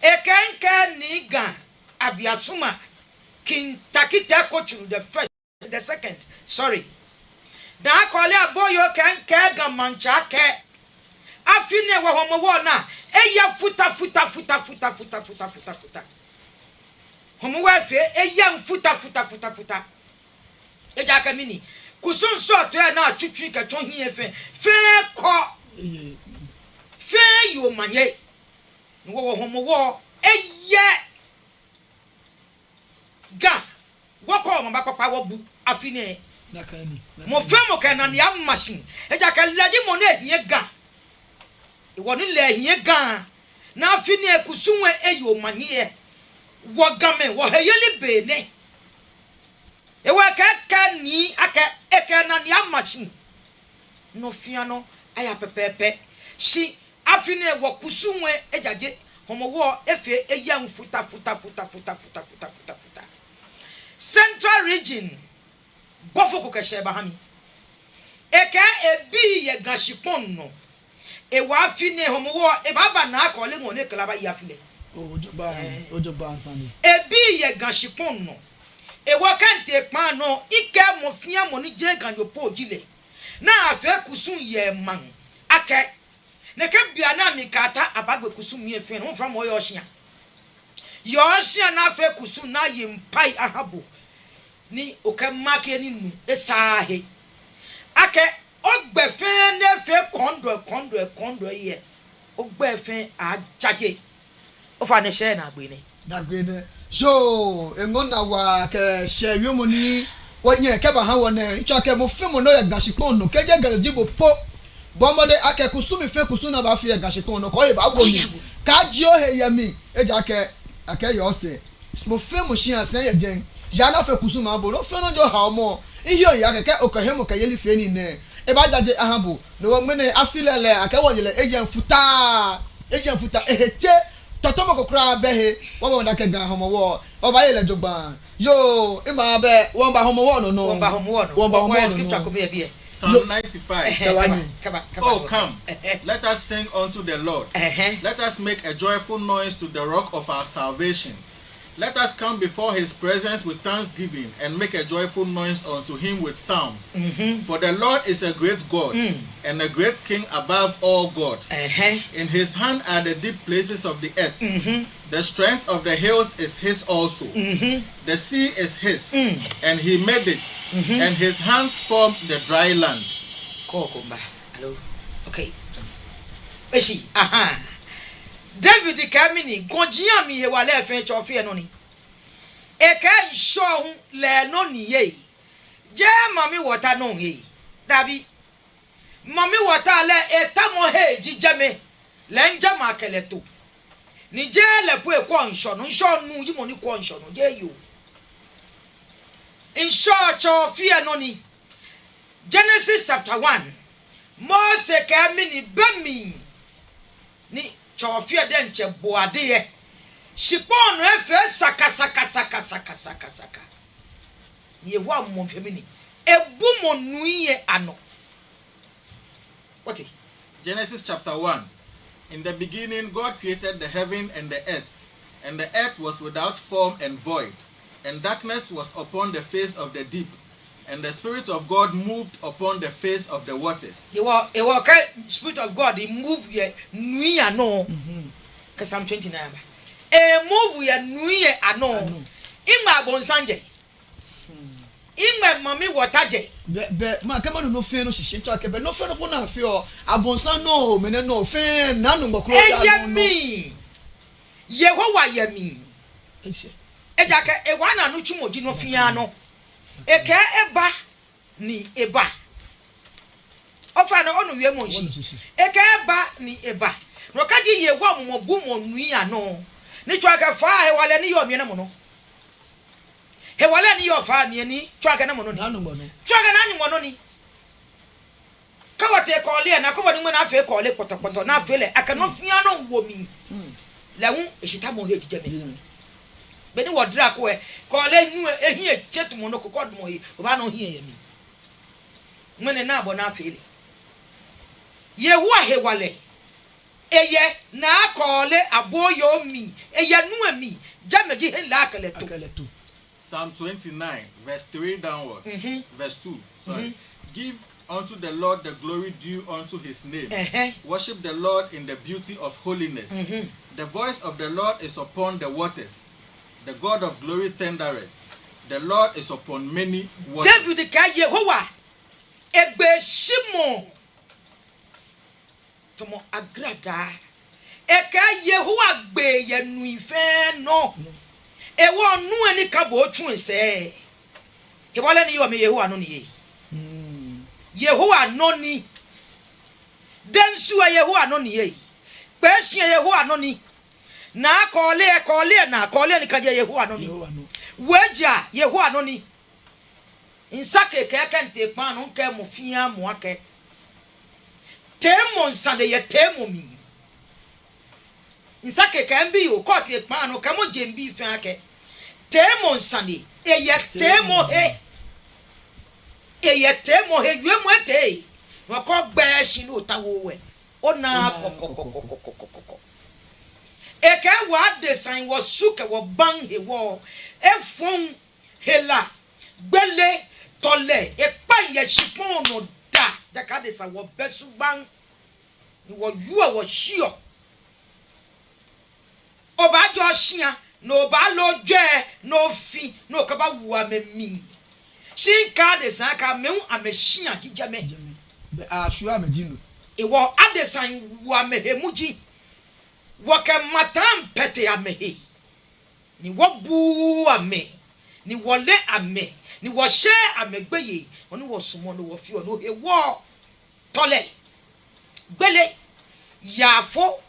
ekenke ni ga abiasuma kintakita kochuru the second sorry na akole aboyo kenke ga mancha ke afine wo homo wo na eya futa homo wa fe eya futa eja ka mini kusun so to e na atwitwi ka chon hie fe ko fe yo manye wo homo wo eye ga woko mo ba papa wo bu afine nakani mo fe mo ka na ya machine eja ka laji mo na hie ga iwo ni le hie ga na afine kusunwe eyo manye wo game wo heyeli be ne ewa ka ni aka eke na ya machine no fiano aya pepepe shi afine wo kusunwe ejaje homo wo efe eyam futa Central region bofo ko kehye bahami eka ebi ye gashipon no e wa fi ne homo wo e baba na akole ngone klaba ya file ojoba ansani ebi ye gashipon no e wa kante pa no ike mofia mo ni je ganyo po jile na afe kusun ye man ake ne ke bia na mi kata abagbe kusun mi efe no fra mo yo hia na afe kusun na ye mpai ahabo ni okamake ni nu esahe ake ogbefen ne fe kondo ye ogbefen ajaje ofa ne share na agbe ne so engona wa ke share yomo ni wonye ke ba ha wona ncho ke mo fe mo no ya gashipon no keje galajibo po bomode ake kusumi fe kusuna ba fe ya gashipon no ko ye ba go ni ka ji o he yami eja ake yo se mo fe mo shi asen ye jen ya na fe kusuma bo no fe no jo ha omo iyo ya keke okahemo ka yeli fe ni ne e ba jaje ahabo no wo mene afilele ake wonyele ejen futa eheche totomo kokra behe wo ba ndake ga homo wo oba yele jogba yo e ma be won ba homo wo no won ba homo no scripture ko be bia Psalm 95. Oh, come, let us sing unto the Lord. Let us make a joyful noise to the rock of our salvation. Let us come before his presence with thanksgiving and make a joyful noise unto him with psalms. For the Lord is a great God and a great King above all gods. In his hand are the deep places of the earth. The strength of the hills is his also. The sea is his, and he made it, and his hands formed the dry land. Hello. Okay. Eshi, David Kamini, Gonjia mi ye wale fe chofi eno ni. Eke nshon le no ni ye. Je mami water no ye. Dabi. Mami water le etamo he jijeme. Le nja makeleto. Ni je le pu e kwa nshon nu yimo ni kwa nshon je yo. Nshon chofi eno ni. Genesis chapter 1. Mose Kamini bemi ni chofia denche boade shipon no efe saka ye wa mo femini ebu mo nuye ano. What is Genesis chapter 1. In the beginning God created the heaven and the earth was without form and void, and darkness was upon the face of the deep, and the Spirit of God moved upon the face of the waters. The Spirit of God, he moved ye nuya no. Psalm 29. E move ye nuye ano. Ima bonsanje. Ima mami wataje. Be ma kama no fe no hihye ncho akebe no fe no po na fe o abonsan no mene no fe na no ngokro ya no. Yehowa yemi. Ejake e wana no chumoji no fia no. Eke eba ni eba. Ofa na onu wie mo nshi. Eke eba ni eba. No kaji ye wa mo bu mo nui ano. Ni chwa ka fa he wale ni yo mi na mo no. He wale ni yo fa mi ni chwa ka na mo no ni. Chwa ka na ni mo no ni. Ka wate ko le na ko bo ni mo na fe ko le potopoto na fe le aka no fia no wo mi. La hu ehita mo he jije mi. Beni wodra ko e ko le nu ehie chetumo no kokod mo yi oba no hie yemi mene na abo na afele yehu ahewale eye na ko le aboyo mi eye nu ami jameji he la akaleto. Psalm 29 verse 3 downwards. Verse 2. Sorry. Give unto the Lord the glory due unto his name. Worship the Lord in the beauty of holiness. The voice of the Lord is upon the waters. The God of glory thundereth. The Lord is upon many waters. David ka Yehowa egbe shimo tomo agrada eka Yehowa gbe yenu ife no ewo nu ani ka bo tun se e wale ni yo me Yehowa no ni ye Yehowa no ni densu Yehowa no ni ye pe hia Yehowa no ni na kole ni kaje Yehowa no ni weja Yehowa no ni insake keke nte pan no nke mo fia mo ake temo nsande ye temo mi insake can be o court e pan o kamo jembi fe ake temo nsane eye temo he dwemu ete no ko gba shi no tawo we ona kokokokokokoko eke wa design was suka wo bang he wo efun hela gbele tole epa ye shipon no da jaka design wo besu bang ni wo yu wo shio oba jo shia no ba lo je no fi no ka ba wu amemi shinka design ka me ameshia gijame be ashu amejinu ewo adesign wu amehemuji woke matam pete amehe ni wobu ame ni wole ame ni wo she amegbeye oni wo sumo no wo fi ono ewo tole gbele yafo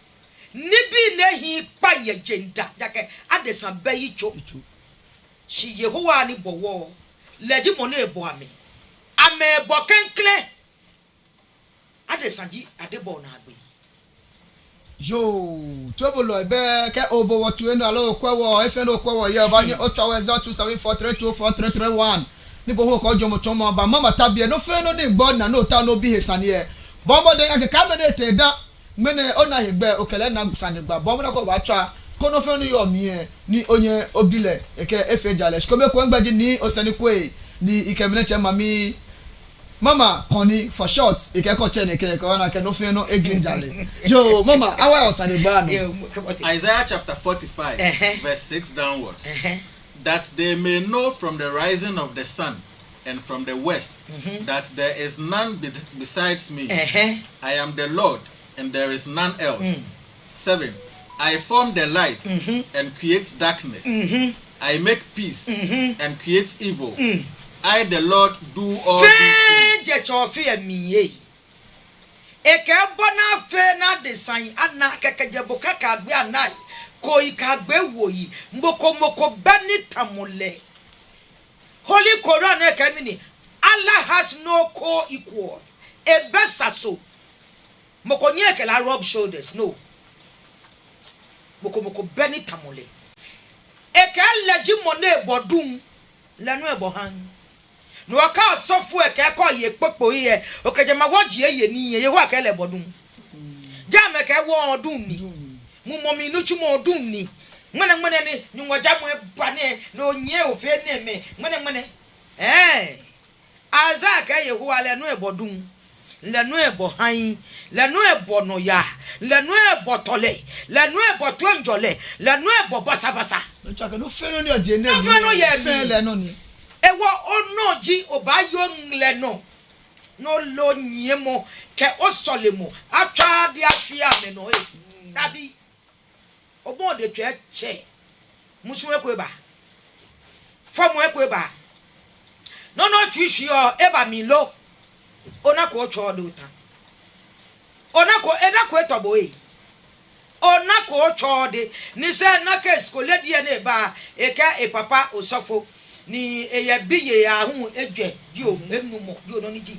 nibi nehi pa ye jenda dake adesan bayi cho shi yehowa ni bowo leji mo na ebo ame ebo kenkle adesanji adebo na agbe yo tobolo ebe ke obo watu eno alo okwewo efe no okwewo ye ba ni ochawe 0274324331 nibo ho ko jomo chomo ba mama tabie no fe no ni gbo na no ta no bi hesane e bombo de ake ka me na te da mene ona hegbe okele na gusane gba bombo na ko ba twa ko no fe no yo mi e ni onye obile eke efe jale shikobe ko ngbaji ni osani kwe ni ikemene che mami mama koni for short ikeko che ne kele ko na ke no fe no ejinjale yo mama awa osane gba no Isaiah chapter 45 verse 6 downwards. That they may know from the rising of the sun and from the west that there is none besides me. I am the Lord and there is none else. 7. I form the light and create darkness. I make peace and create evil. I the Lord do all these things. Eke bona fe na design ana kekejebo kaka gbe anai ko ikagbe woyi mboko bani tamule Holy Quran ekemini Allah has no co-equal ebesaso moko nyeke la rub shoulders no moko bani tamule eke leji mone bodun lanu ebohan no aka sofu eke ko ye popo ye okejema woji ye ni ye wa ke le bodun jame ke wo odun ni mu momi nu chumo odun ni ngene ni nywoja mu bane no nye ofe ne me ngene aza ke yehowa le nu ebodun le nu ebohan le nu ebono ya le nu ebotole le nu ebotonjole le nu ebobasabasa no chaka no fe no ni oje ne fe no ye fe le no ni ewo onoji obayo ngleno no lo nyemo ke osolemo atwa de ahwe ame no dabi obon de che musu ekweba fomu ekweba no twihwi o eba mi lo onako ocho do ta onako edako etobo onako ocho de ni se na ke skole die na eba eka e papa osofo ni eye biye ahun edwe dio enumo dio no niji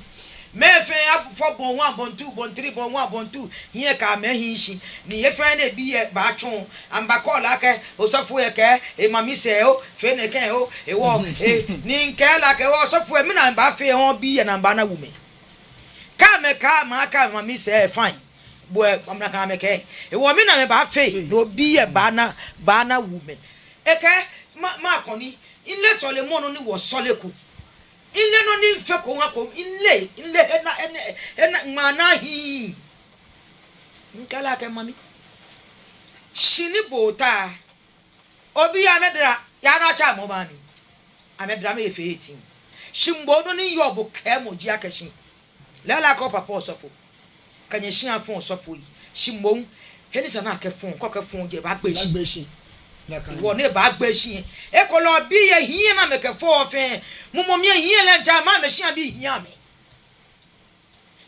mefe for bon 1 bon 2 bon 3 bon 1 bon 2 here ka me hinshi ni efe na biye ba chon amba kola ke osofo e ke e mami se o fe ne ke o e wo ni nke la ke o osofo e mi na ba fe ho biye na ba na wume ka me ka ma ka mami se fine bo amna ka me ke e wo mi na me ba fe no biye ba na wume e ke ma koni ile sole mono ni wo sole ku ile no ni fe ko ha ko ile ena mana hi nkala ke mami shini bota obi amedra ya na cha mo bani amedra me fe 18 shimbo no ni yobo ke mo ji akashi lela ko papa osofo kanye shi afon osofo yi shimbo heni sana ke fon ko ke fon je ba gbe shi wo ne ba gbe shi e ko lo bi ye hiye na me ke fo ofen mumo mi hiye le nja ma me shi abi hiya me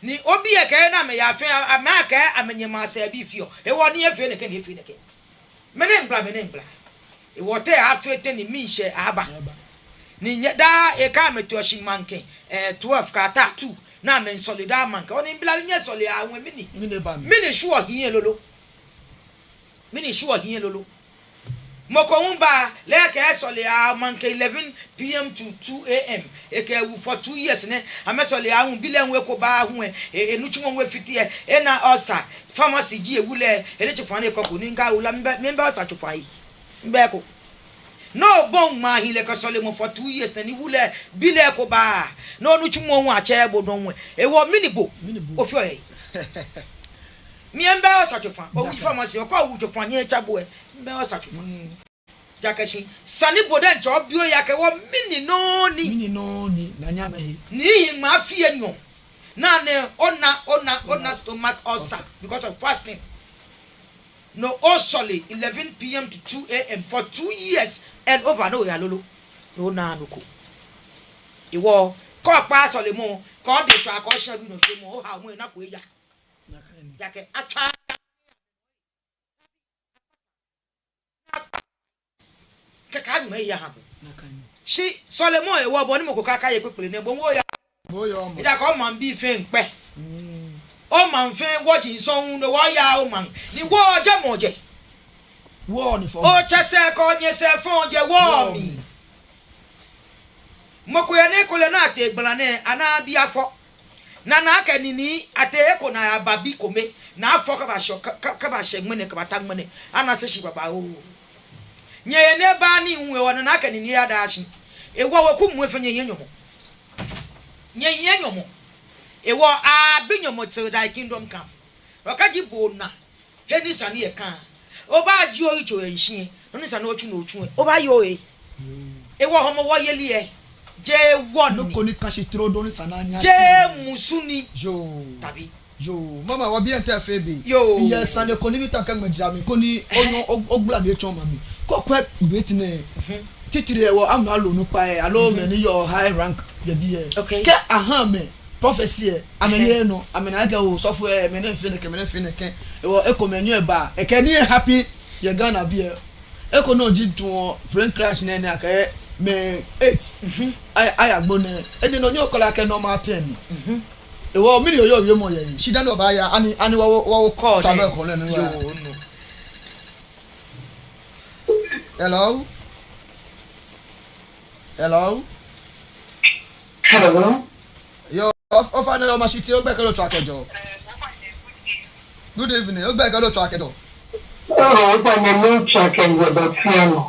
ni obi e ke na me ya fe amaka amenyema sa bi fio e wo ne efe ne ke mene ngla e wo te afete ni mi hye aba ni da e ka me to shi manke 12 ka ta 2 na me solida manke oni mbla nye soli awon mini sure hiye lolo mini sure here lolo moko humba leke esole a manke 11 p.m. to 2 a.m. eke for 2 years ne amesole a hu bilen we ko ba hu enuchu won we fiti e na osa pharmacy gi ewule ele chufan e kokko ni nga ula member osa chufai mbe ko no bon ma hi le ko sole mo for 2 years na ni wule bile ko ba no nuchu mo hu a che bodon we e wo minibo ofio e member osa chufan o wi pharmacy o ko wu chufan ye chabo e mbe osa chufan jakashi sani boden cho bio yake wo mini no ni na nya me ni hi ma fie nyo na ne ona stomach ulcer because of fasting no osole 11 p.m. to 2 a.m. for 2 years and over no ya lolo no na no ko iwo ko pa sole mo ko de twa ko sha bi no se mo o ha mo na ko ya jake atwa kaka me ya habu shi solemo e wo bo ni mo ko kaka ye pepele ne bo wo ya boyo ida ko man bi fe npe o man fe wo jin so hun no wo ya o man ni wo je mo je wo ni fo o chese ko nye se fon je wo mi mo ko ya ne ko le na ate gbala ne ana bi afo na na aka nini ate ko na ababi kome na afo ka ba sho ka ba she ngene ka ba ta ngene ana se shi baba o nye ne ba ni nwe wona na aka nini ya da shi ewo wo ku mu efenye yenyomo nye yenyomo ewo a binyomo till thy kingdom come okaji bona heni sani e kan oba ji o icho enhie oni sani ochu na ochu oba yo ewo homo wo yeli e je won no ko ni kashi trodo ni sananya je musuni yo tabi yo mama wa bi ente febe yo iye sane ko ni bi tan kan gbeja mi ko ni onyo ogbula bi echo mami ko kwa beti ne titire e wo amna lo nu pa e alo me ni your high rank ye bi e ke aha me prophecy e ameye no amena ga o sofo e me na fene ke e wo e ko menyu e ba e ke ni happy ye Ghana bi e e ko no ji to friend crash na ni aka me 8 ay agbo ne eni no nyo kola ke normal 10 e wo mi yo yo mo ye shi dan do ba ya ani wo call ta be ko le ni yo no hello yo of ana yo machiti o gbe ke lo track ejo good evening o gbe ke lo track ejo o ba ne mo track ejo do fiano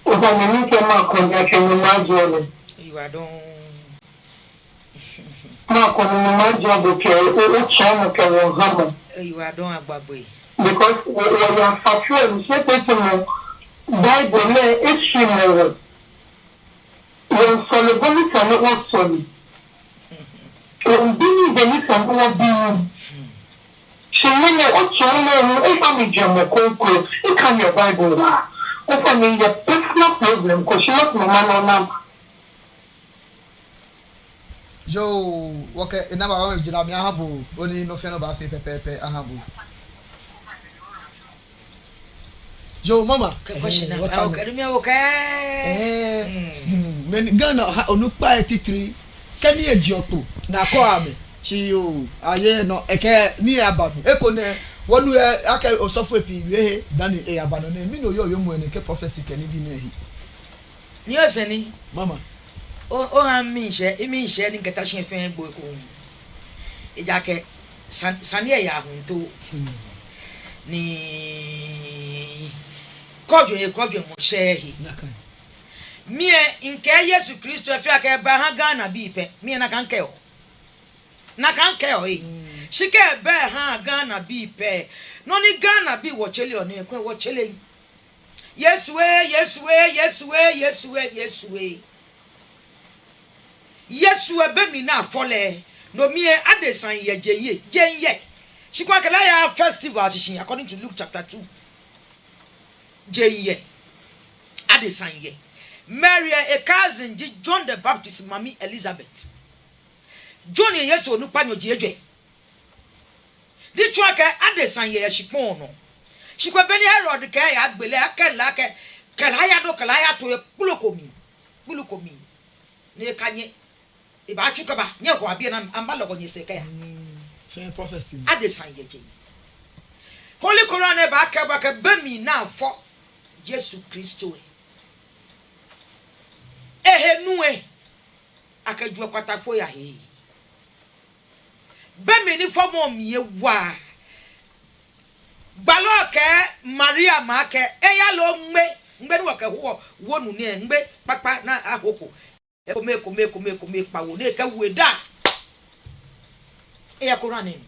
o ba ne mi ke ma ko ja ke mo ma jo le you are don ma ko ni ma jo bo ke o cha mo ke wo ha mo you are don agbagbo because we are factual se pe mo Bible le extreme when soluboni can not solid. When being the little more being she may also know if I'm a German conqueror, it can your Bible. If I mean the personal problem, because she not my man. Joe, okay, and now I'm Jilami Ahabu, only no fan about Pepe Ahabu. Joe, mama, question men Ghana onupa etitri kani ejioto na ko ame chi o aye no eke ni ababi eko ne wonu aka osofo epi we dani e abano ne mi no yo mu ene ke prophecy kani bi na hi ni oseni mama o han mi nse ni nketa hye fen gbo ko ejake sani e ya hunto ni kojo mo shehi mie nke Yesu Kristo afia ka ba ha Ghana bi pe mie na kan ke o shike be ha Ghana bi pe no ni Ghana bi wo chele oni ekwe wo chele Yesu be mi na fole no mie adesan ye jenye shikwa kala ya festival shishin according to Luke chapter 2 jenye adesan ye Mary a cousin John the Baptist Mami Elizabeth John ye Yesu onu panyo jeje di twaka adesan ye shipon no shikwa beni Herod ka ya agbele akela ke kala ya do kala ya to kulukomi ne kanye e ba chuka ba nye ko abia na ambalo ko nyese ka ya prophecy adesan ye je Holy Quran e ba ka bemi na fo Yesu Kristo ehenu akadwa kwatafo ya he bemi ni fo mo mie wa baloke Maria make eya lo ngbe ni waka ho wonu ne ngbe papa na ahoko ekome pawo ne ka weda eya Quran ni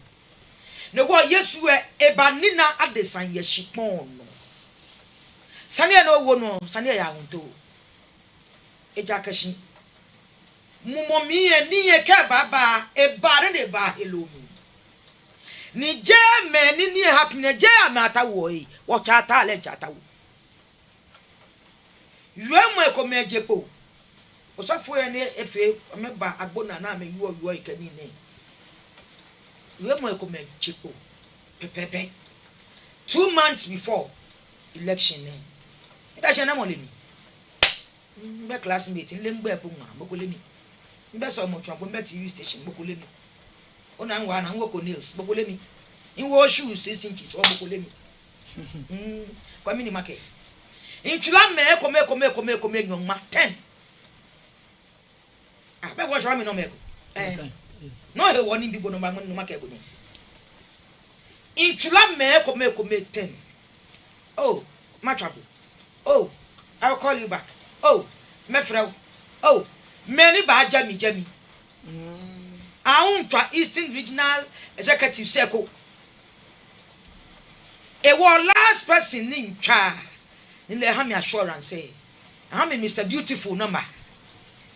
ne wo Yesu ebanina adesan ye shipon no sane no wo no sane ya hunto eja kashi mumomi ni ye ke baba ebare ne ba elomi ni je me ni happiness je amata wo yi wo chata le chata wo yemu ekome jepo osafo ye ne efe meba agbona na me yo ikani ne yemu ekome jepo pepepe 2 months before election ne ita she na mo le mi mbe classmate nle ngbe epu nwa bokole mi mbe so mo twa mbe TV station bokole mi ona nwa na nwoko nails bokole mi inwo shoes 6 inches o bokole mi kwa mini make intula me ekome nyoma 10 ah be wo twa mi no me no he woni bi bono ma no make go ni intula me ekome 10 oh matwabo oh I'll call you back. Oh, my friend. Oh, many bad Jamie. Auntra Eastern Regional Executive Circle. A war last person in cha. In the Hammy assurance say. Hammy Mr. Beautiful number.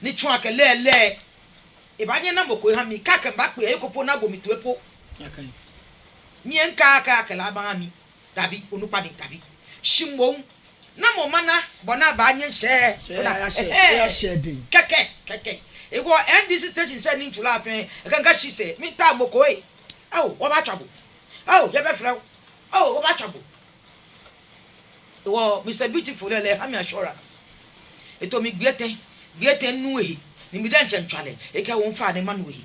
Ni chwake le. Ibanye number ko Hammy kaka back we ekopona go mi to epo. Okay. Mi enka ka la ba mi. Dabi onupadi dabi. Shimwo na mo mana bona ba anye share keke e go NDC station say ni ntula afen e kan ka shi say mi ta moko e oh wo ba twabo oh ye be frɛ oh wo ba twabo e wo Mr. Beautiful le Hammy assurance e to mi gbieten nu ehi ni mi dan chantwale e ka won fa ne manu ehi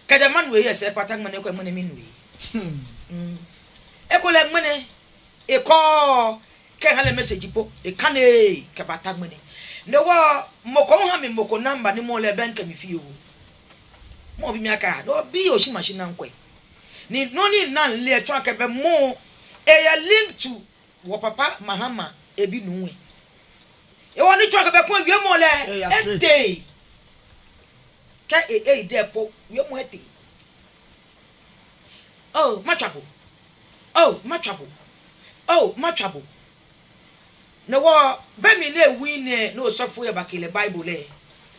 ka de manu ehi se patang mane ko mo ne mi nu ehi e ko le mane e ko ke hale message po e kane ke batagmene ne wo moko ha me moko number ni mo le bank mi fi o mo bi mi aka no bi o shi machine nkwe ni no ni nan le twa ke be mo e ya link to wo papa Mahama ebi nuwe e wo ni twa ke be ko wie mo le e day ka e dey po wie mo ete oh matwabo no wo be mi na win no sofo ya bakile Bible le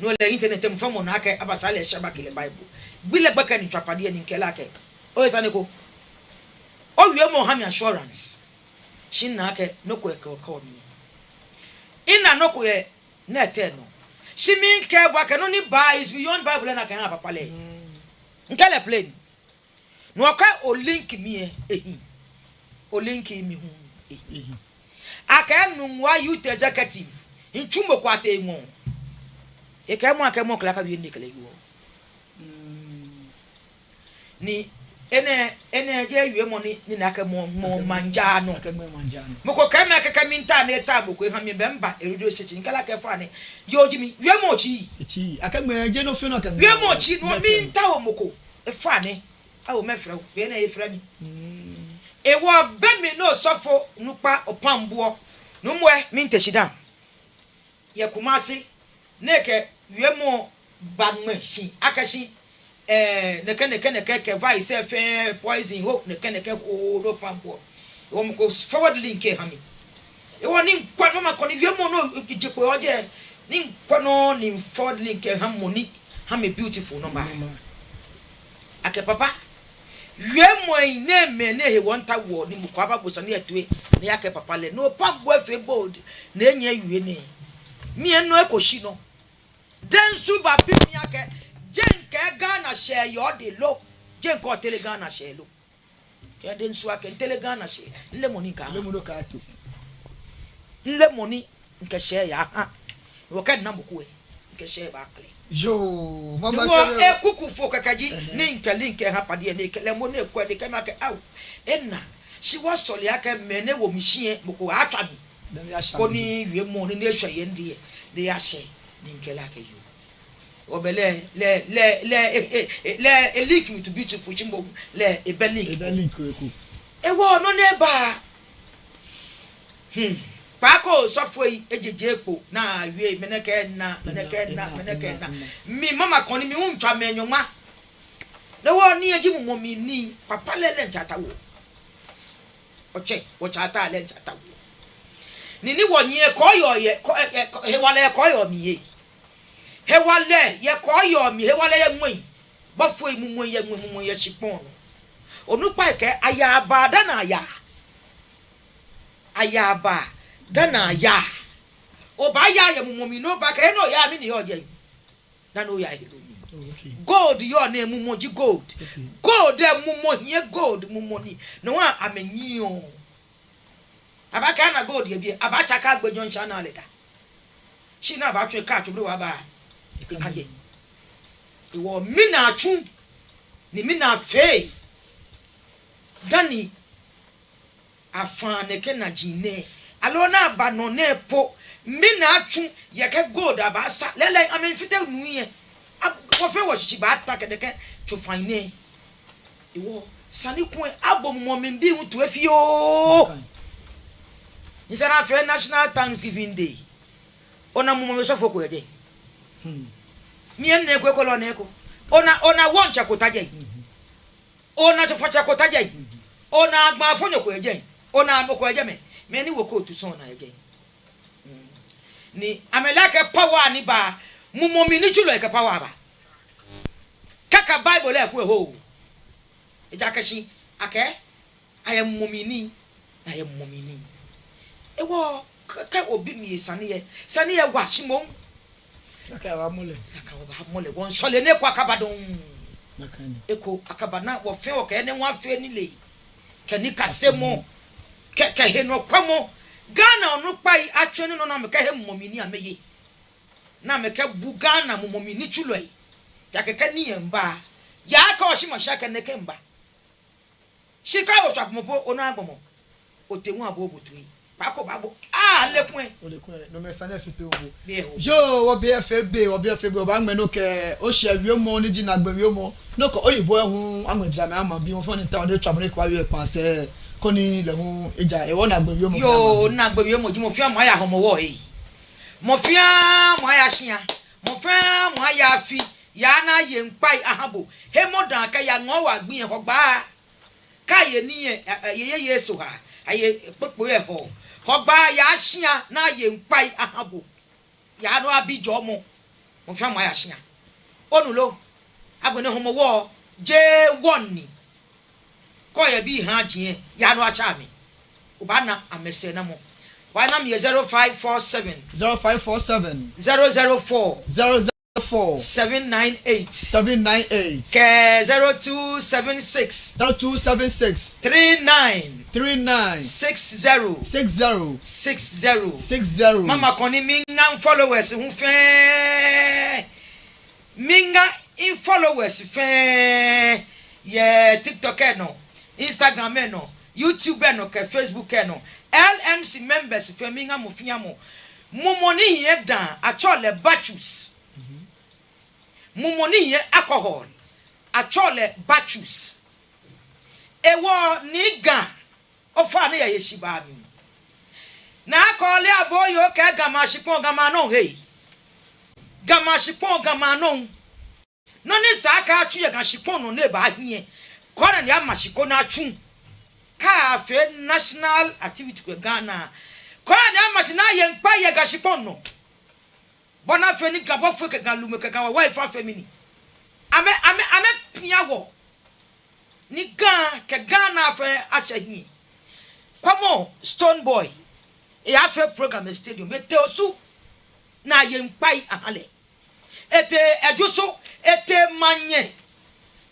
no le internet em famo na aka abasa le sha bakile Bible bile baka ni twapade ni nkela ke o isa ne ko o wie mo Hammy assurance shin na aka no ko e ko mi ina no ko e na te no shi mi nke gwa ke no ni ba is beyond Bible na kan papa le nkele plane no ka o link mi o link mi hu aka nwa youth executive nchumo kwate ngo e ka mo kala ka bi ni kala yo ni ene je yue mo ni na ka mo manjano mo ko ka minta na eta mo ko ha mi bemba erudo sechi nkala ka fa ni yo jimi yue mo chi aka me je no fe no ka yue mo chi no minta o mo ko e fa ni awo me fra be na e fra mi ewo bemi no sofo nupa opambo numwe minteshida ye kumasi neke yemo bagmeshi akashi neke vai se fe poison hope neke o do pambo ewo mko forward link e Hammy ewo ni kwa no makoni yemo no ijepo oje ni kwa no ni forward link e Hammy beautiful number ake papa yemo ine me ne he wonta wo ni mukwa babosa ne atue ne yake papa le no pambo efe gold na enye yue ne mi eno ekoshi no densu ba bi mi yake jenke Ghana share yo de lo jenke otele Ghana share lo ya densu ake tele Ghana share le money ka to le money nke share ya ha wo ka na mbuku nke share ba kale yo mama ko e kuku fo kakaji ni nke link ha pade ne kele mo ne kwa de kama ke aw enna she was sorry aka mene wo machine boko atwa bi koni wie mo ni ehwa ye ndie de ya hye ni nkela ka yu obele le link me to beautiful chimbo le ebelink eku ewo no ne ba Pako sofwe ejeje epo na wie meneke na mi mama koni mi untwa menyoma na wo ni eji mumo mi ni papa lele nchata wo oche wo chata le nchata wo ni wonye koyo ye hewale koyo mi ye hewale ye koyo mi hewale ye nwen bofo emumo ye shipon onu pa ke ayaba da na ayaba dana ya oba ya mumomi no ba ka no ya mi ni oje na no ya helo mi gold yo na mumoji gold gold mumo hie gold mumoni no wa amenyi o abaka na gold ye bi abacha ka agbejo nsha na leda shi na ba twe ka atwbre wa ba ikaje iwo mi na atwu ni mi na fe dani afane ke na jine alona bano ne po mina atwu yeke gold abasa lele amenfite nuye wo fe wo chichi ba ta kedeke to fine iwo sani kun abom mo membi hu to afio insana fe National Thanksgiving Day ona mo me so foko yeje mien ne kwe kolo ne ko ona woncha kotaje ona to facha kotaje ona agba afonyo ko yeje ona amoko yeje me ni woko to son na yeje ni amelake power ni ba mumomi ni chulo ke power ba kaka bible e ko ho ejakashi ake ayem mumini na ayem mumini ewo ka obi mi sane ye wa shimon naka wa mole won sole ne kwa kabadon eko akabana wo fe o ke ne wa fe ni le kani kasemo ke he no kwamo Ghana onu pai atwene no na me ka he mumini ameye na me ka bu Ghana mumini chulo yi ya ke ni yemba ya ka o shima shaka ne kemba shika o twa mopo onu agbomo otewu abobotu yi pako babo lekun no me sane fite obo yo wo BFB o ba ngbe no ke o se wi omo ni jina gbe wi omo no ko oyibo ehun amojira me ama bi won fo ni ta o de twa mo kwa wi panse koni le hun eja e wona gbe wi omo yo na gbe wi omo ji mo fi am aya homo wo yi mo fi am aya hia mo fi am aya afi ya na ye npai ahabo he modan ka ya ngo wa gbin ho gba ka ye ni ye yesu ha aye popo e ho Hogba ya shia na ye npai ahabo ya no abijo mo fi am ya shia onulo agbene homo wo J1 ni ko ye bi ha jie ya no acha mi ubana amese na mo why na me 0547 004 798 ke 0276 39 60 mama koni minga followers hu fe minga in followers fe ye TikTok no Instagram no YouTube no ke Facebook no LMC members fe minga mo fia mo mumoni hie dan achole bachus mumoni hie alcohol achole bachus ewo niga ofa na ye shiba mi na akole aboyo ke gama shipon gama no hey gama shipon gama no no ni saka atu ye gama shipon no ne ba hie kora ni amashiko na atu ka fe national activity ko Ghana kora ni amashina ye npa ye gama shipon no bona fe ni gabo fe ke galume ke gawa wife family ame piawo ni Ghana fe ashahi kwamo Stone Boy e afa program stadium ete osu na ye npai ahale ete ejuso ete manye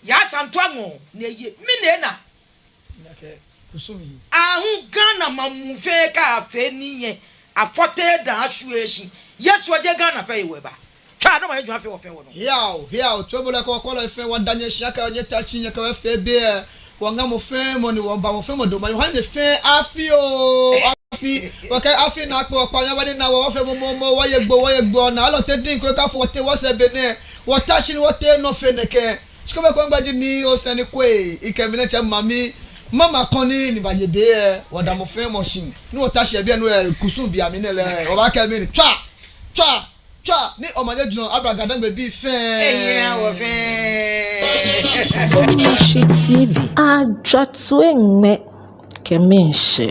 ya santo anwo na ye minena kusumi ahu Ghana mamu fe ka afa niye afote da asueshi yesu oje Ghana pe iweba twa no ma edwan fe wo fe wo no here to bole ko ko lo fe wa danye shia ka onye tachi nya ka fe be wanga mo fe mo ni won ba mo fe mo do ma han de fe afi o afi okay afi na pe opa yan ba ni na wo fe mo wo ye gbo na lo te din ko ka fo te wo se bene wo ta shi ni wo te no fe neke siko be ko ngbaji ni o se ni kwe ikemine che mami mama koni ni ba ye be e wo da mo fe mo shin ni wo ta shi e bi enu e kusun bi ami ne le o ba ke mi ni twa ni o ma je juno abragadan gbe bi fe wo fe Omishi TV, ajatwenme keminshi.